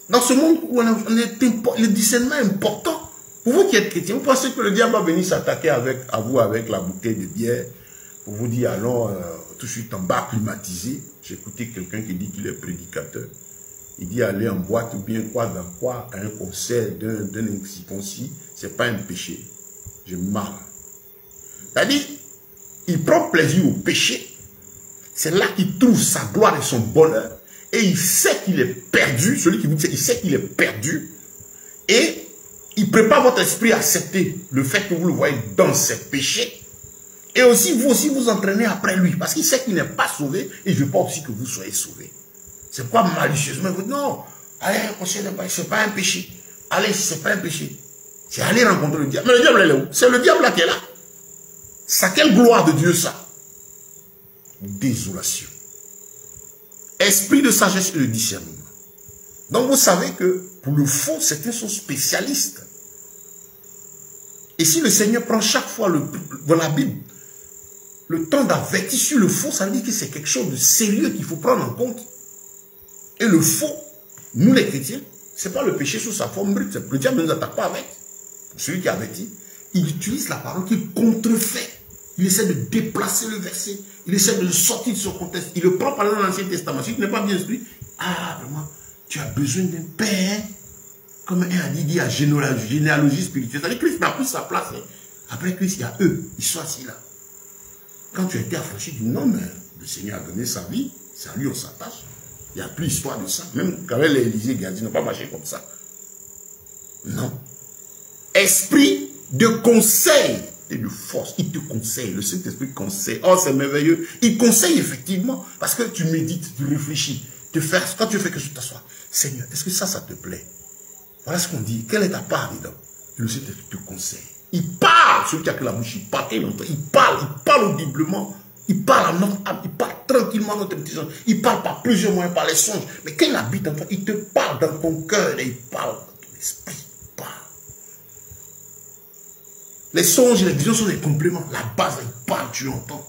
Dans ce monde où le discernement est important, pour vous qui êtes chrétiens, vous pensez que le diable va venir s'attaquer à vous avec la bouteille de bière pour vous dire, allons tout de suite en bas climatisé. J'ai écouté quelqu'un qui dit qu'il est prédicateur. Il dit aller en boîte ou bien quoi dans quoi à un concert d'un incirconcis, c'est pas un péché. Je marre. C'est-à-dire, il prend plaisir au péché. C'est là qu'il trouve sa gloire et son bonheur. Et il sait qu'il est perdu. Celui qui vous dit, il sait qu'il est perdu. Et il prépare votre esprit à accepter le fait que vous le voyez dans ses péchés. Et aussi, vous entraînez après lui. Parce qu'il sait qu'il n'est pas sauvé. Et je veux pas aussi que vous soyez sauvés. C'est pas malicieusement. Vous dites, non, allez, c'est pas un péché. Allez, c'est pas un péché. C'est aller rencontrer le diable. Mais le diable, il est où? C'est le diable là qui est là. C'est quelle gloire de Dieu ça? Désolation. Esprit de sagesse et de discernement. Donc vous savez que pour le faux, certains sont spécialistes. Et si le Seigneur prend chaque fois dans la Bible le temps d'avertir sur le faux, ça veut dire que c'est quelque chose de sérieux qu'il faut prendre en compte. Et le faux, nous les chrétiens, ce n'est pas le péché sous sa forme brute. Le diable ne nous attaque pas avec. Celui qui avertit, il utilise la parole qui contrefait. Il essaie de déplacer le verset. Il essaie de le sortir de son contexte. Il le prend par exemple dans l'Ancien Testament. Si tu n'es pas bien instruit, ah, vraiment, tu as besoin d'un père. Comme un a dit à généalogie spirituelle. C'est-à-dire que Christ n'a plus sa place. Après Christ, il y a eux. Ils sont assis là. Quand tu as été affranchi, tu dis non, mais le Seigneur a donné sa vie. C'est à lui on s'attache. Il n'y a plus histoire de ça. Même quand les Élysée Gadi n'ont pas marché comme ça. Non. Esprit de conseil et de force. Il te conseille. Le Saint-Esprit conseille. Oh, c'est merveilleux. Il conseille effectivement. Parce que tu médites, tu réfléchis. Quand tu fais quelque chose, tu t'assois. Seigneur, est-ce que ça te plaît? Voilà ce qu'on dit. Quelle est ta part dedans? Et le Saint-Esprit te conseille. Il parle. Celui qui a que la bouche, il parle. Il parle audiblement. Il parle à notre âme, il parle tranquillement à notre intelligence. Il parle par plusieurs moyens, par les songes. Mais quand il habite en toi, il te parle dans ton cœur et il parle dans ton esprit. Il parle. Les songes et les visions sont des compléments. La base, il parle, tu l'entends.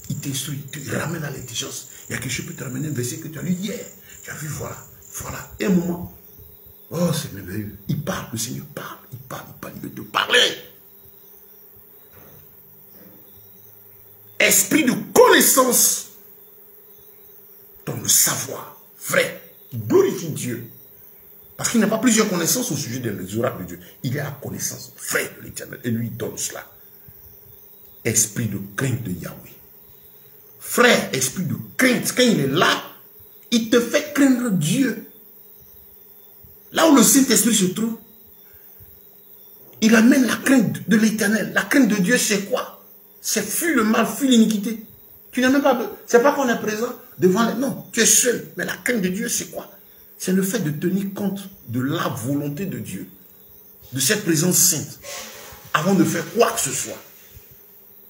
Il t'instruit, il te ramène à l'intelligence. Il y a quelque chose qui peut te ramener un verset que tu as lu hier. Tu as vu, voilà. Et un moment, oh, c'est merveilleux. Il parle, le Seigneur parle, il veut te parler. Esprit de connaissance dans le savoir vrai qui glorifie Dieu. Parce qu'il n'a pas plusieurs connaissances au sujet des oracles de Dieu. Il a la connaissance vraie de l'Éternel et lui donne cela. Esprit de crainte de Yahweh. Frère, esprit de crainte, quand il est là, il te fait craindre Dieu. Là où le Saint-Esprit se trouve, il amène la crainte de l'Éternel. La crainte de Dieu, c'est quoi? C'est fuir le mal, fuir l'iniquité. Tu n'as même pas... C'est pas qu'on est présent devant les... Non, tu es seul. Mais la crainte de Dieu, c'est quoi? C'est le fait de tenir compte de la volonté de Dieu. De cette présence sainte. Avant de faire quoi que ce soit.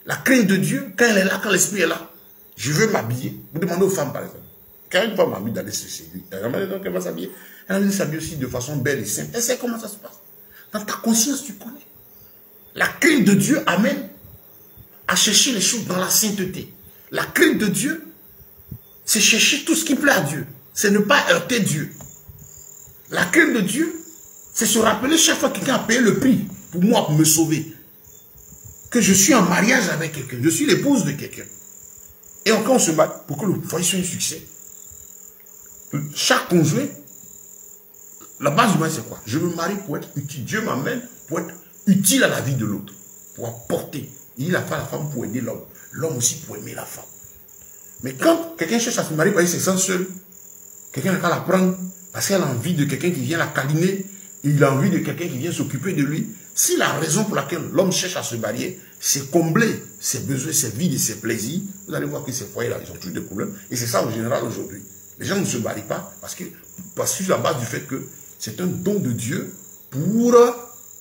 La crainte de Dieu, quand elle est là, quand l'Esprit est là, je veux m'habiller. Vous demandez aux femmes, par exemple. Quand une femme a envie d'aller se séduire, elle va s'habiller. Elle a envie de s'habiller aussi de façon belle et simple. Elle sait comment ça se passe. Dans ta conscience, tu connais. La crainte de Dieu amène à chercher les choses dans la sainteté. La crainte de Dieu, c'est chercher tout ce qui plaît à Dieu. C'est ne pas heurter Dieu. La crainte de Dieu, c'est se rappeler chaque fois que quelqu'un a payé le prix pour moi, pour me sauver. Que je suis en mariage avec quelqu'un. Je suis l'épouse de quelqu'un. Et encore on se marie pour que le foyer soit un succès. Chaque conjoint, la base du mariage c'est quoi? Je me marie pour être utile. Dieu m'amène pour être utile à la vie de l'autre. Pour apporter. Il a fait la femme pour aider l'homme. L'homme aussi pour aimer la femme. Mais quand quelqu'un cherche à se marier, il se sent seul. Quelqu'un n'a qu'à la prendre parce qu'elle a envie de quelqu'un qui vient la câliner. Il a envie de quelqu'un qui vient s'occuper de lui. Si la raison pour laquelle l'homme cherche à se marier, c'est combler ses besoins, ses vides et ses plaisirs, vous allez voir que ces foyers-là, ils ont tous des problèmes. Et c'est ça en général aujourd'hui. Les gens ne se marient pas parce que sur la base du fait que c'est un don de Dieu pour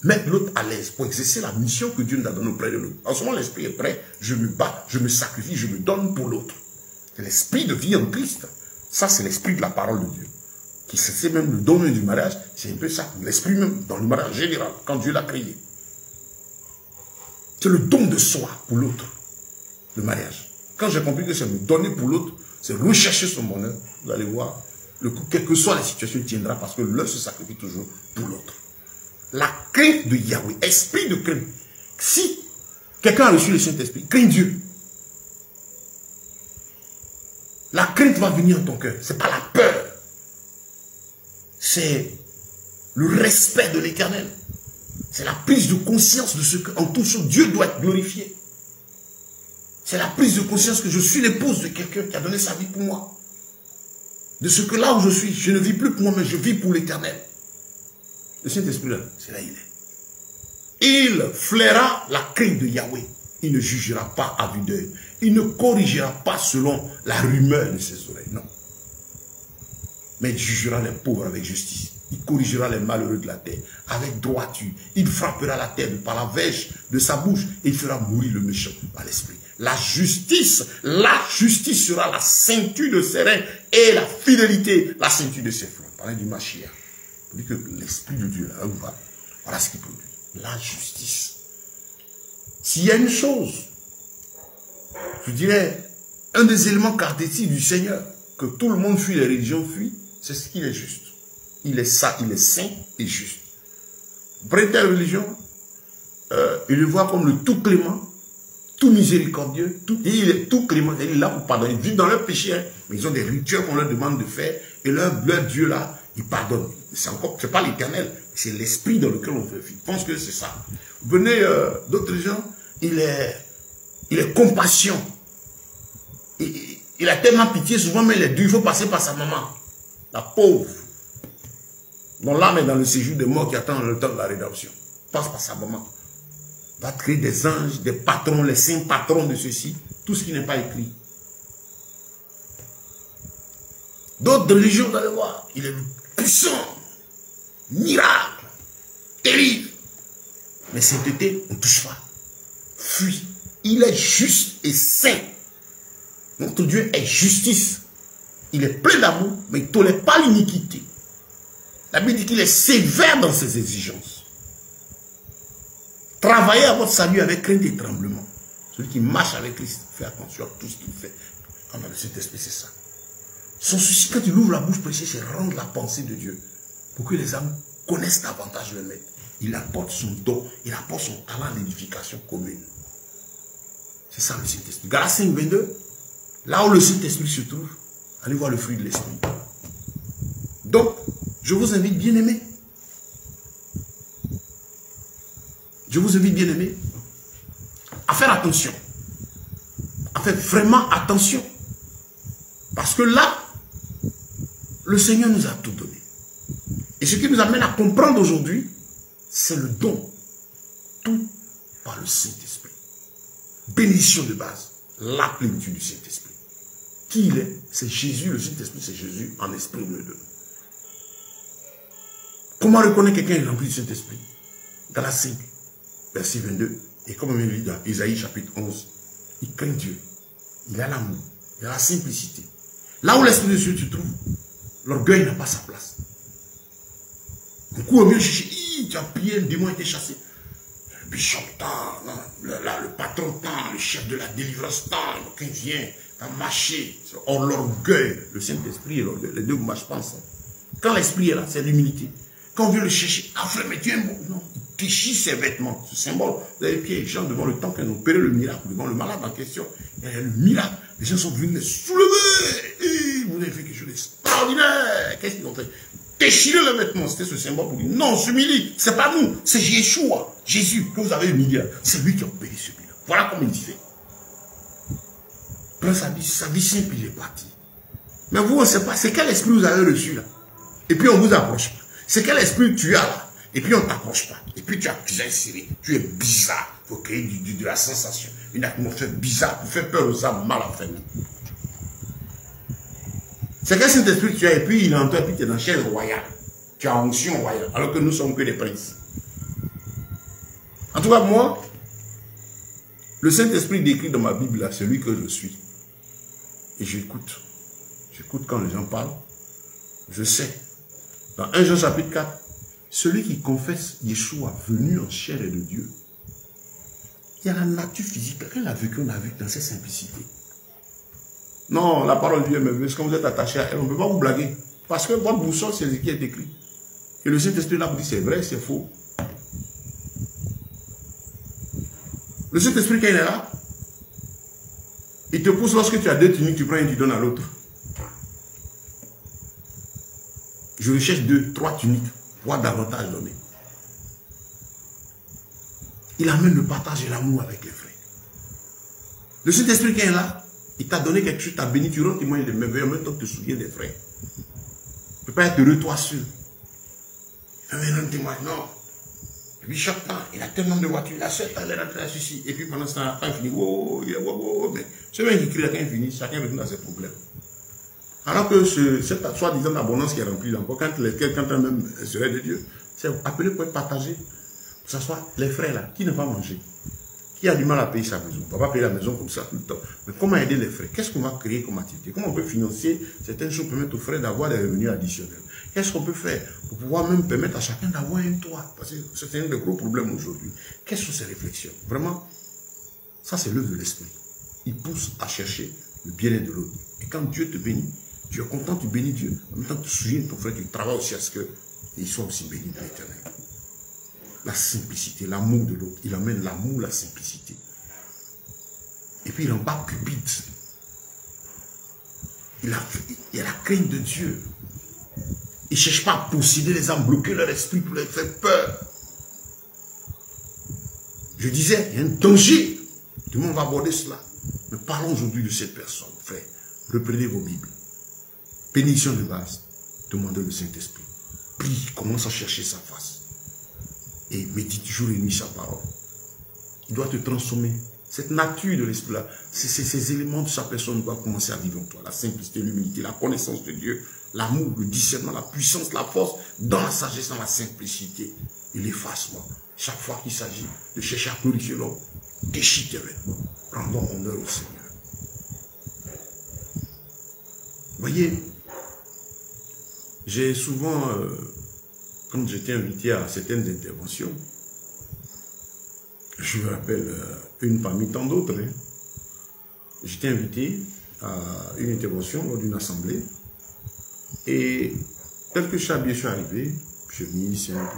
mettre l'autre à l'aise, pour exercer la mission que Dieu nous a donnée auprès de l'autre. En ce moment, l'esprit est prêt, je me bats, je me sacrifie, je me donne pour l'autre. C'est l'esprit de vie en Christ. Ça, c'est l'esprit de la parole de Dieu. Qui c'est même le don du mariage, c'est un peu ça. L'esprit même dans le mariage général, quand Dieu l'a créé. C'est le don de soi pour l'autre, le mariage. Quand j'ai compris que c'est me donner pour l'autre, c'est rechercher son bonheur, vous allez voir, le coup, quelle que soit la situation, il tiendra parce que l'un se sacrifie toujours pour l'autre. La crainte de Yahweh, esprit de crainte. Si quelqu'un a reçu le Saint-Esprit, crains Dieu. La crainte va venir en ton cœur. Ce n'est pas la peur. C'est le respect de l'Éternel. C'est la prise de conscience de ce qu'en tout chose, Dieu doit être glorifié. C'est la prise de conscience que je suis l'épouse de quelqu'un qui a donné sa vie pour moi. De ce que là où je suis, je ne vis plus pour moi, mais je vis pour l'Éternel. Le Saint-Esprit, là, c'est là il est. Il flaira la crainte de Yahweh. Il ne jugera pas à vue d'œil. Il ne corrigera pas selon la rumeur de ses oreilles. Non. Mais il jugera les pauvres avec justice. Il corrigera les malheureux de la terre avec droiture. Il frappera la terre par la verge de sa bouche et il fera mourir le méchant par l'esprit. La justice sera la ceinture de ses reins et la fidélité, la ceinture de ses flancs. Parlez du Mashiach. Vous dites que l'esprit de Dieu, là, voilà ce qu'il produit. La justice. S'il y a une chose, je dirais, un des éléments caractéristiques du Seigneur, que tout le monde fuit, les religions fuient, c'est ce qu'il est juste. Il est ça, il est saint et juste. Après telle religion, il le voit comme le tout clément, tout miséricordieux, il est tout clément, il est là pour pardonner. Ils vivent dans leur péché, hein, mais ils ont des rituels qu'on leur demande de faire, et leur Dieu là, il pardonne. C'est pas l'Éternel, c'est l'esprit dans lequel on fait vivre. Je pense que c'est ça. Venez d'autres gens, il est compassion. Il a tellement pitié, souvent, mais il est dur, il faut passer par sa maman. La pauvre. Dont l'âme est dans le séjour des morts qui attend le temps de la rédemption. Passe par sa maman. Va créer des anges, des patrons, les 5 patrons de ceci. Tout ce qui n'est pas écrit. D'autres religions, vous allez voir, il est puissant, miracle, terrible. Mais sainteté, on ne touche pas. Fuis. Il est juste et saint. Notre Dieu est justice. Il est plein d'amour, mais il ne tolère pas l'iniquité. La Bible dit qu'il est sévère dans ses exigences. Travaillez à votre salut avec crainte et tremblement. Celui qui marche avec Christ fait attention à tout ce qu'il fait. Quand on a le Saint-Esprit, c'est ça. Son souci, quand il ouvre la bouche prêcher, c'est rendre la pensée de Dieu. Pour que les âmes connaissent davantage le Maître. Il apporte son don, il apporte son talent à l'édification commune. C'est ça le Saint-Esprit. Galates 5, 22, là où le Saint-Esprit se trouve, allez voir le fruit de l'Esprit. Donc, Je vous invite, bien-aimés. Je vous invite, bien-aimés, à faire attention. À faire vraiment attention. Parce que là, le Seigneur nous a tout donné. Et ce qui nous amène à comprendre aujourd'hui, c'est le don. Tout par le Saint-Esprit. Bénédiction de base. La plénitude du Saint-Esprit. Qui il est? C'est Jésus. Le Saint-Esprit, c'est Jésus en esprit au milieu de nous. Comment reconnaître quelqu'un est rempli du Saint-Esprit? Galates 5, verset 22. Et comme on dit dans Isaïe chapitre 11, il craint Dieu. Il a l'amour. Il a la simplicité. Là où l'Esprit de Dieu se trouve, l'orgueil n'a pas sa place. Un coup au mieux chercher, tu as prié, le démon a été chassé. Le bishop le patron tant, le chef de la délivrance tant, quelqu'un vient, t'as marché. Or l'orgueil, le Saint-Esprit et l'orgueil, les deux ne marchent pas ensemble. Quand l'Esprit est là, c'est l'humilité. Quand on vient le chercher, ah frère, mais tu es bon. Non, il déchire ses vêtements. Ce symbole, vous avez Pierre et Jean devant le temple, qui ont opéré le miracle, devant le malade en question. Il y a le miracle. Les gens sont venus les soulever. Et vous avez fait quelque chose d'extraordinaire. Qu'est-ce qu'ils ont fait? Déchirer le vêtement. C'était ce symbole pour dire non, ce miracle, c'est pas nous, c'est Yeshua, Jésus, que vous avez humilié. C'est lui qui a opéré ce miracle. Voilà comment il fait. Dans sa vie simple, il est parti. Mais vous, on ne sait pas, c'est quel esprit vous avez reçu là? Et puis on vous approche pas. C'est quel esprit tu as là? Et puis on ne t'approche pas. Et puis tu as inséré. Tu es bizarre. Il faut créer de la sensation. Une atmosphère bizarre pour faire peur aux âmes mal enfermées. C'est quel Saint-Esprit tu as? Et puis il est en toi, et puis tu es dans la chaise royale. Tu as onction royale. Alors que nous sommes que des princes. En tout cas, moi, le Saint-Esprit décrit dans ma Bible là, c'est lui que je suis. Et j'écoute. J'écoute quand les gens parlent. Je sais. Dans 1 Jean chapitre 4, celui qui confesse Yeshua venu en chair et de Dieu, il y a la nature physique. Quelqu'un l'a vécu, on a vu dans cette simplicité. Non, la parole de Dieu me veut. Est-ce que vous êtes attaché à elle? On ne peut pas vous blaguer. Parce que votre boussole, c'est ce qui est écrit. Et le Saint-Esprit là vous dit c'est vrai, c'est faux. Le Saint-Esprit, quand il est là, il te pousse lorsque tu as deux tuniques, tu prends une, tu donnes à l'autre. Je recherche 2, 3 tuniques, pour davantage donner. Il amène le partage et l'amour avec les frères. Le Saint-Esprit qui est là, il t'a donné quelque chose, t'a béni, tu rends témoin de mes en même temps que tu te souviens des frères. Tu ne peux pas être heureux toi seul. Il fait un témoin, non. Et puis chaque temps, il a tellement de voitures, il a 7 ans, il est rentré à ceci. Et puis pendant ce temps, il finit, mais celui qui crie là, quand il finit, chacun retourne à ses problèmes. Alors que cette soi-disant abondance qui est remplie encore, quand quelqu'un même serait de Dieu, c'est appelé pour être partagé. Que ce soit les frères là, qui ne va pas manger, qui a du mal à payer sa maison. On ne va pas payer la maison comme ça tout le temps. Mais comment aider les frères? Qu'est-ce qu'on va créer comme activité? Comment on peut financer certaines choses pour permettre aux frères d'avoir des revenus additionnels? Qu'est-ce qu'on peut faire pour pouvoir même permettre à chacun d'avoir un toit? Parce que c'est un des gros problèmes aujourd'hui. Quelles sont ces réflexions? Vraiment, ça c'est l'œuvre de l'esprit. Il pousse à chercher le bien-être de l'autre. Et quand Dieu te bénit, tu es content, tu bénis Dieu. En même temps, tu souviens de ton frère, tu travailles aussi à ce qu'il soit aussi béni dans l'éternel. La simplicité, l'amour de l'autre. Il amène l'amour, la simplicité. Et puis il embarque Cupide. Il a la crainte de Dieu. Il ne cherche pas à posséder les âmes, bloquer leur esprit pour leur faire peur. Je disais, il y a un danger. Tout le monde va aborder cela. Mais parlons aujourd'hui de cette personne, frère. Reprenez vos Bibles. Bénédiction de base. Demandez le Saint-Esprit. Prie, commence à chercher sa face. Et médite jour et nuit sa parole. Il doit te transformer. Cette nature de l'esprit-là, ces éléments de sa personne doivent commencer à vivre en toi. La simplicité, l'humilité, la connaissance de Dieu, l'amour, le discernement, la puissance, la force, dans la sagesse, dans la simplicité et l'effacement. Chaque fois qu'il s'agit de chercher à glorifier l'homme, déchire tes vêtements. Rendons honneur au Seigneur. Voyez, j'ai souvent, quand j'étais invité à certaines interventions, je me rappelle une parmi tant d'autres, hein, j'étais invité à une intervention lors d'une assemblée et tel que je suis arrivé, chemise simple,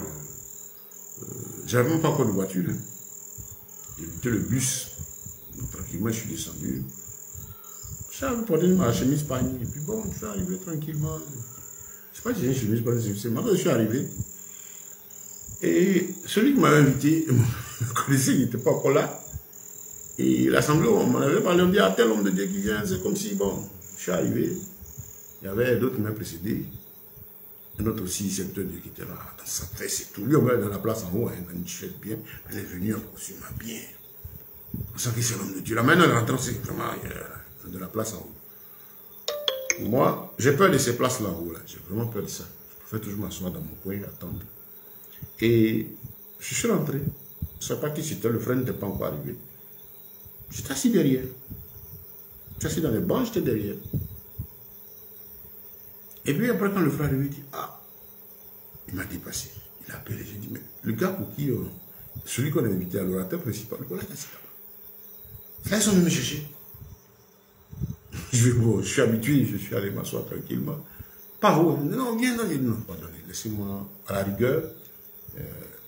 j'avais même pas encore de voiture, hein. J'ai invité le bus, donc, tranquillement je suis descendu. J'avais porté ma chemise panier, et puis bon, je suis arrivé tranquillement. sais pas si j'ai une chemise, pas une chemise. Moi, quand je suis arrivé, et celui qui m'avait invité, je connaissais, il n'était pas encore là. Et l'assemblée, on m'en avait parlé, on dit, ah, tel homme de Dieu qui vient, c'est comme si, bon, je suis arrivé. Il y avait d'autres qui m'ont précédé. Un autre aussi, c'est Dieu qui était là, dans sa fesse et tout. Lui, on va dans la place en haut, il a une chaise bien. Il est venu en costume bien. On sent que c'est l'homme de Dieu. Là, maintenant, rentrant, c'est vraiment de la place en haut. Moi, j'ai peur de ces places là en haut. J'ai vraiment peur de ça. Je préfère toujours m'asseoir dans mon coin et attendre. Et je suis rentré. Je ne sais pas qui c'était, le frère n'était pas encore arrivé. J'étais assis derrière. J'étais assis dans les bancs, j'étais derrière. Et puis après, quand le frère est arrivé, il dit, ah, il m'a dépassé. Il a appelé, j'ai dit, mais le gars pour qui, celui qu'on a invité à l'orateur principal, voilà, là, ils sont venus me chercher. Je suis habitué, je suis allé m'asseoir tranquillement. Pas où? Non, viens, non, pardonnez, laissez-moi, à la rigueur,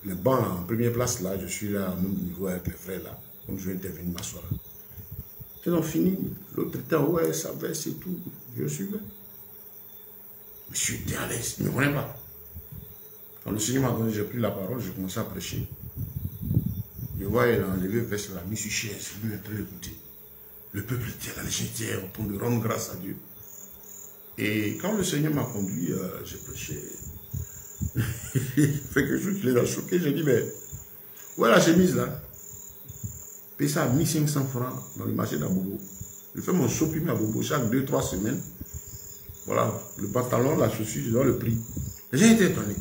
les bancs en première place là, je suis là au même niveau avec les frères là, comme je vais intervenir m'asseoir. Ils ont fini, l'autre était ouais, ça baisse et tout, je suivais. Monsieur était à l'aise, il ne me connaît pas. Quand le Seigneur m'a donné, j'ai pris la parole, j'ai commencé à prêcher. Je vois, il a enlevé le veste, il a mis sur chaise, lui, il est en train d'écouter. Le peuple était là, les gens étaient au point de rendre grâce à Dieu. Et quand le Seigneur m'a conduit, j'ai prêché. Il fait quelque chose qui les a choqués. J'ai dit, mais où est la chemise là? Paye ça à 1500 francs dans le marché d'Abobo. Je fais mon shopping à Bobo chaque 2-3 semaines. Voilà, le pantalon, la chaussure, je donne le prix. Les gens étaient étonnés.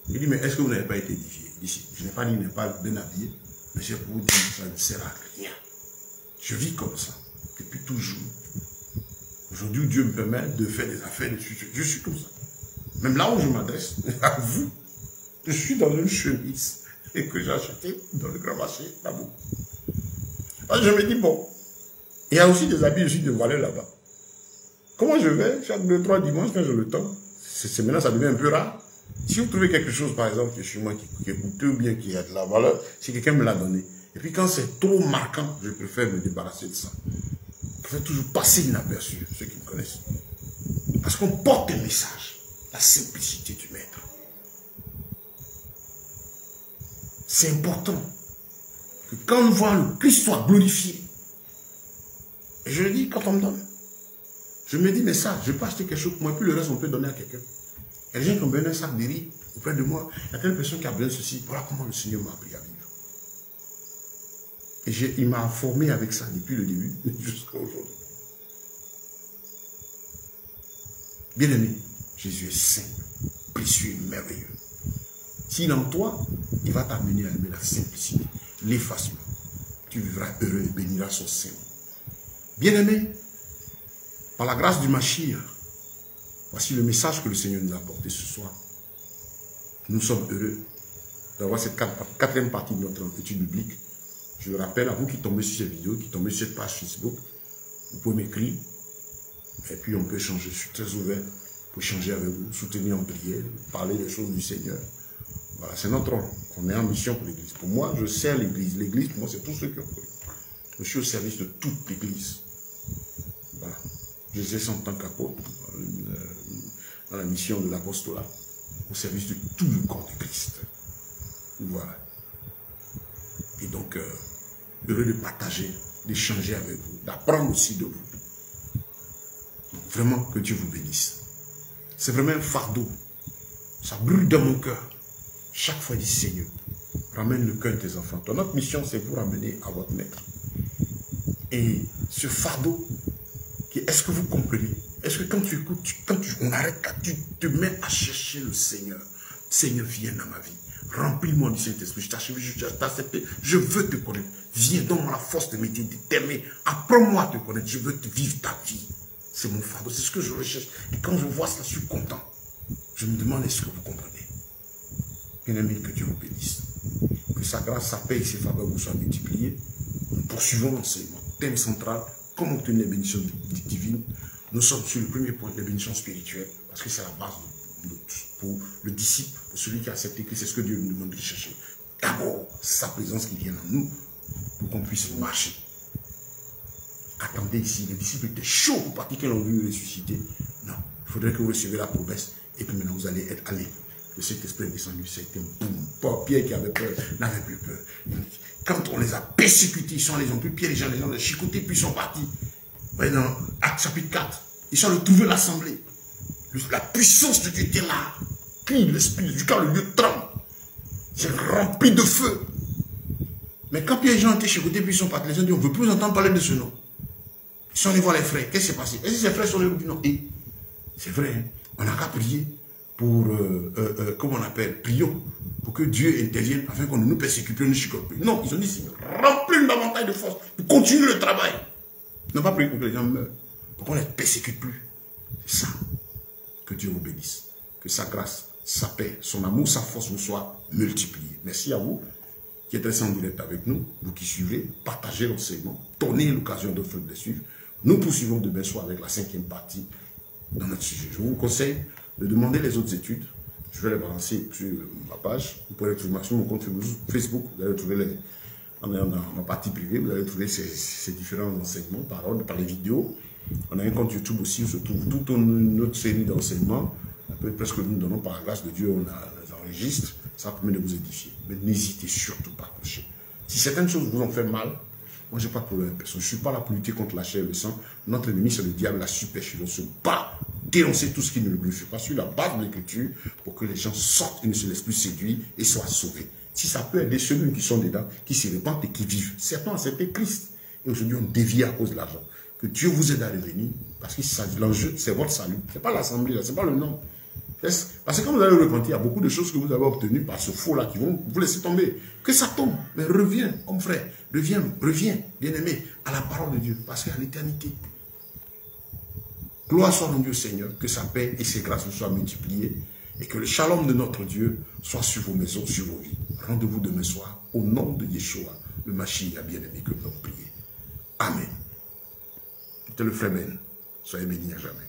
Il dit, mais est-ce que vous n'avez pas été édifié? Il dit, je n'ai pas dit, il n'est pas bien habillé, mais c'est pour vous dire, ça ne sert à rien. Je vis comme ça, depuis toujours. Aujourd'hui, Dieu me permet de faire des affaires, je suis comme ça. Même là où je m'adresse, à vous, je suis dans une chemise et que j'ai acheté dans le grand marché d'Abo. Je me dis, bon, il y a aussi des habits aussi de valeur là-bas. Comment je vais chaque 2-3 dimanches quand j'ai le temps? C'est maintenant, ça devient un peu rare. Si vous trouvez quelque chose, par exemple, que chez moi qui est coûteux ou bien qui a de la valeur, si quelqu'un me l'a donné. Et puis quand c'est trop marquant, je préfère me débarrasser de ça. Je préfère toujours passer inaperçu, ceux qui me connaissent. Parce qu'on porte un message, la simplicité du maître. C'est important que quand on voit le Christ soit glorifié, et je le dis quand on me donne, je me dis, mais ça, je peux acheter quelque chose pour moi, puis le reste, on peut donner à quelqu'un. Il y a des gens qui ont besoin d'un sac de riz auprès de moi. Il y a telle personne qui a besoin de ceci. Voilà comment le Seigneur m'a appris à vivre. Et il m'a formé avec ça depuis le début jusqu'à aujourd'hui. Bien-aimé, Jésus est saint, précieux et merveilleux. S'il est en toi, il va t'amener à aimer la simplicité, l'effacement. Tu vivras heureux et béniras son Saint. Bien-aimé, par la grâce du Mashiach, voici le message que le Seigneur nous a apporté ce soir. Nous sommes heureux d'avoir cette quatrième partie de notre étude biblique. Je le rappelle à vous qui tombez sur cette vidéo, qui tombez sur cette page Facebook, vous pouvez m'écrire et puis on peut échanger. Je suis très ouvert pour échanger avec vous, soutenir en prière, parler des choses du Seigneur. Voilà, c'est notre rôle. On est en mission pour l'Église. Pour moi, je sers l'Église. L'Église, pour moi, c'est tous ceux qui ont cru. Je suis au service de toute l'Église. Voilà. J'exerce en tant qu'apôtre dans la mission de l'apostolat, au service de tout le corps de Christ. Voilà. Et donc, heureux de partager, d'échanger avec vous, d'apprendre aussi de vous. Donc, vraiment, que Dieu vous bénisse. C'est vraiment un fardeau. Ça brûle dans mon cœur. Chaque fois, dit Seigneur, ramène le cœur de tes enfants. Ton notre mission, c'est vous ramener à votre maître. Et ce fardeau, est-ce que vous comprenez? Est-ce que quand tu écoutes, on arrête là, tu te mets à chercher le Seigneur. Seigneur, viens dans ma vie. Remplis-moi du Saint-Esprit. Je t'accepte. Je veux te connaître. Viens, donne-moi la force de m'aider, de t'aimer. Apprends-moi à te connaître. Je veux te vivre ta vie. C'est mon fardeau. C'est ce que je recherche. Et quand je vois cela, je suis content. Je me demande, est-ce que vous comprenez? Bien-aimé, que Dieu vous bénisse. Que sa grâce, sa paix et ses faveurs vous soient multipliées. Nous poursuivons l'enseignement. Thème central, comment obtenir les bénédictions divines. Nous sommes sur le premier point, les bénédictions spirituelles. Parce que c'est la base pour le disciple, pour celui qui a accepté Christ. C'est ce que Dieu nous demande de chercher. D'abord, sa présence qui vient en nous pour qu'on puisse marcher. Attendez ici, les disciples étaient chauds pour partir qu'ils l'ont vu ressusciter. Non, il faudrait que vous receviez la promesse Et puis maintenant, vous allez être allé. Le Saint-Esprit est descendu, c'était boum. Pas Pierre qui avait peur, n'avait plus peur. Quand on les a persécutés, ils sont allés, ils ont pris Pierre, les gens les ont chicotés, puis ils sont partis. Vous voyez, dans Acte chapitre 4, ils sont retrouvés l'assemblée. La puissance de Dieu était là. Puis l'Esprit du quand le lieu tremble. C'est rempli de feu. Mais quand Pierre et Jean ont été chicotés, puis ils sont partis, les gens disent, on ne veut plus entendre parler de ce nom. Ils sont allés voir les frères. Qu'est-ce qui s'est passé? Est-ce que ces frères sont allés dire non? Et c'est vrai, hein? On n'a qu'à prier pour, comment on appelle, prions pour que Dieu intervienne afin qu'on ne nous persécute plus, ne nous chicote plus. Non, ils ont dit, Seigneur, remplis-nous davantage de force pour continuer le travail. Ils n'ont pas prié pour que les gens meurent, pour qu'on ne les persécute plus. C'est ça. Que Dieu vous bénisse. Que sa grâce, sa paix, son amour, sa force vous soient multipliés. Merci à vous qui êtes restés en direct avec nous, vous qui suivez, partagez l'enseignement, donnez l'occasion de le suivre. Nous poursuivons demain soir avec la 5e partie dans notre sujet. Je vous conseille de demander les autres études. Je vais les balancer sur ma page. Vous pouvez les trouver sur mon compte Facebook. Vous allez trouver en partie privée. Vous allez trouver ces différents enseignements par les vidéos. On a un compte YouTube aussi où se trouve toute notre série d'enseignements. Presque nous donnons par la grâce de Dieu, on les enregistre. Ça permet de vous édifier. Mais n'hésitez surtout pas à cocher. Si certaines choses vous ont fait mal, moi, je n'ai pas de problème. Je ne suis pas là pour lutter contre la chair et le sang. Notre ennemi, c'est le diable, la supercherie. On se bat, dénoncer tout ce qui ne le glorifie pas sur la base de l'écriture pour que les gens sortent et ne se laissent plus séduire et soient sauvés. Si ça peut aider ceux qui sont dedans, qui se répandent et qui vivent. Certains acceptent Christ. Et aujourd'hui, on dévie à cause de l'argent. Que Dieu vous aide à revenir. Parce que l'enjeu, c'est votre salut. Ce n'est pas l'assemblée, ce n'est pas le nom. Parce que quand vous allez repentir, il y a beaucoup de choses que vous avez obtenues par ce faux-là qui vont vous laisser tomber. Que ça tombe. Mais reviens, homme frère. Reviens, bien-aimé, à la parole de Dieu. Parce qu'à l'éternité, gloire soit rendue au Seigneur, que sa paix et ses grâces vous soient multipliées et que le shalom de notre Dieu soit sur vos maisons, sur vos vies. Rendez-vous demain soir au nom de Yeshua, le Mashiach bien-aimé que nous avons prié. Amen. C'était le frère Ben. Soyez bénis à jamais.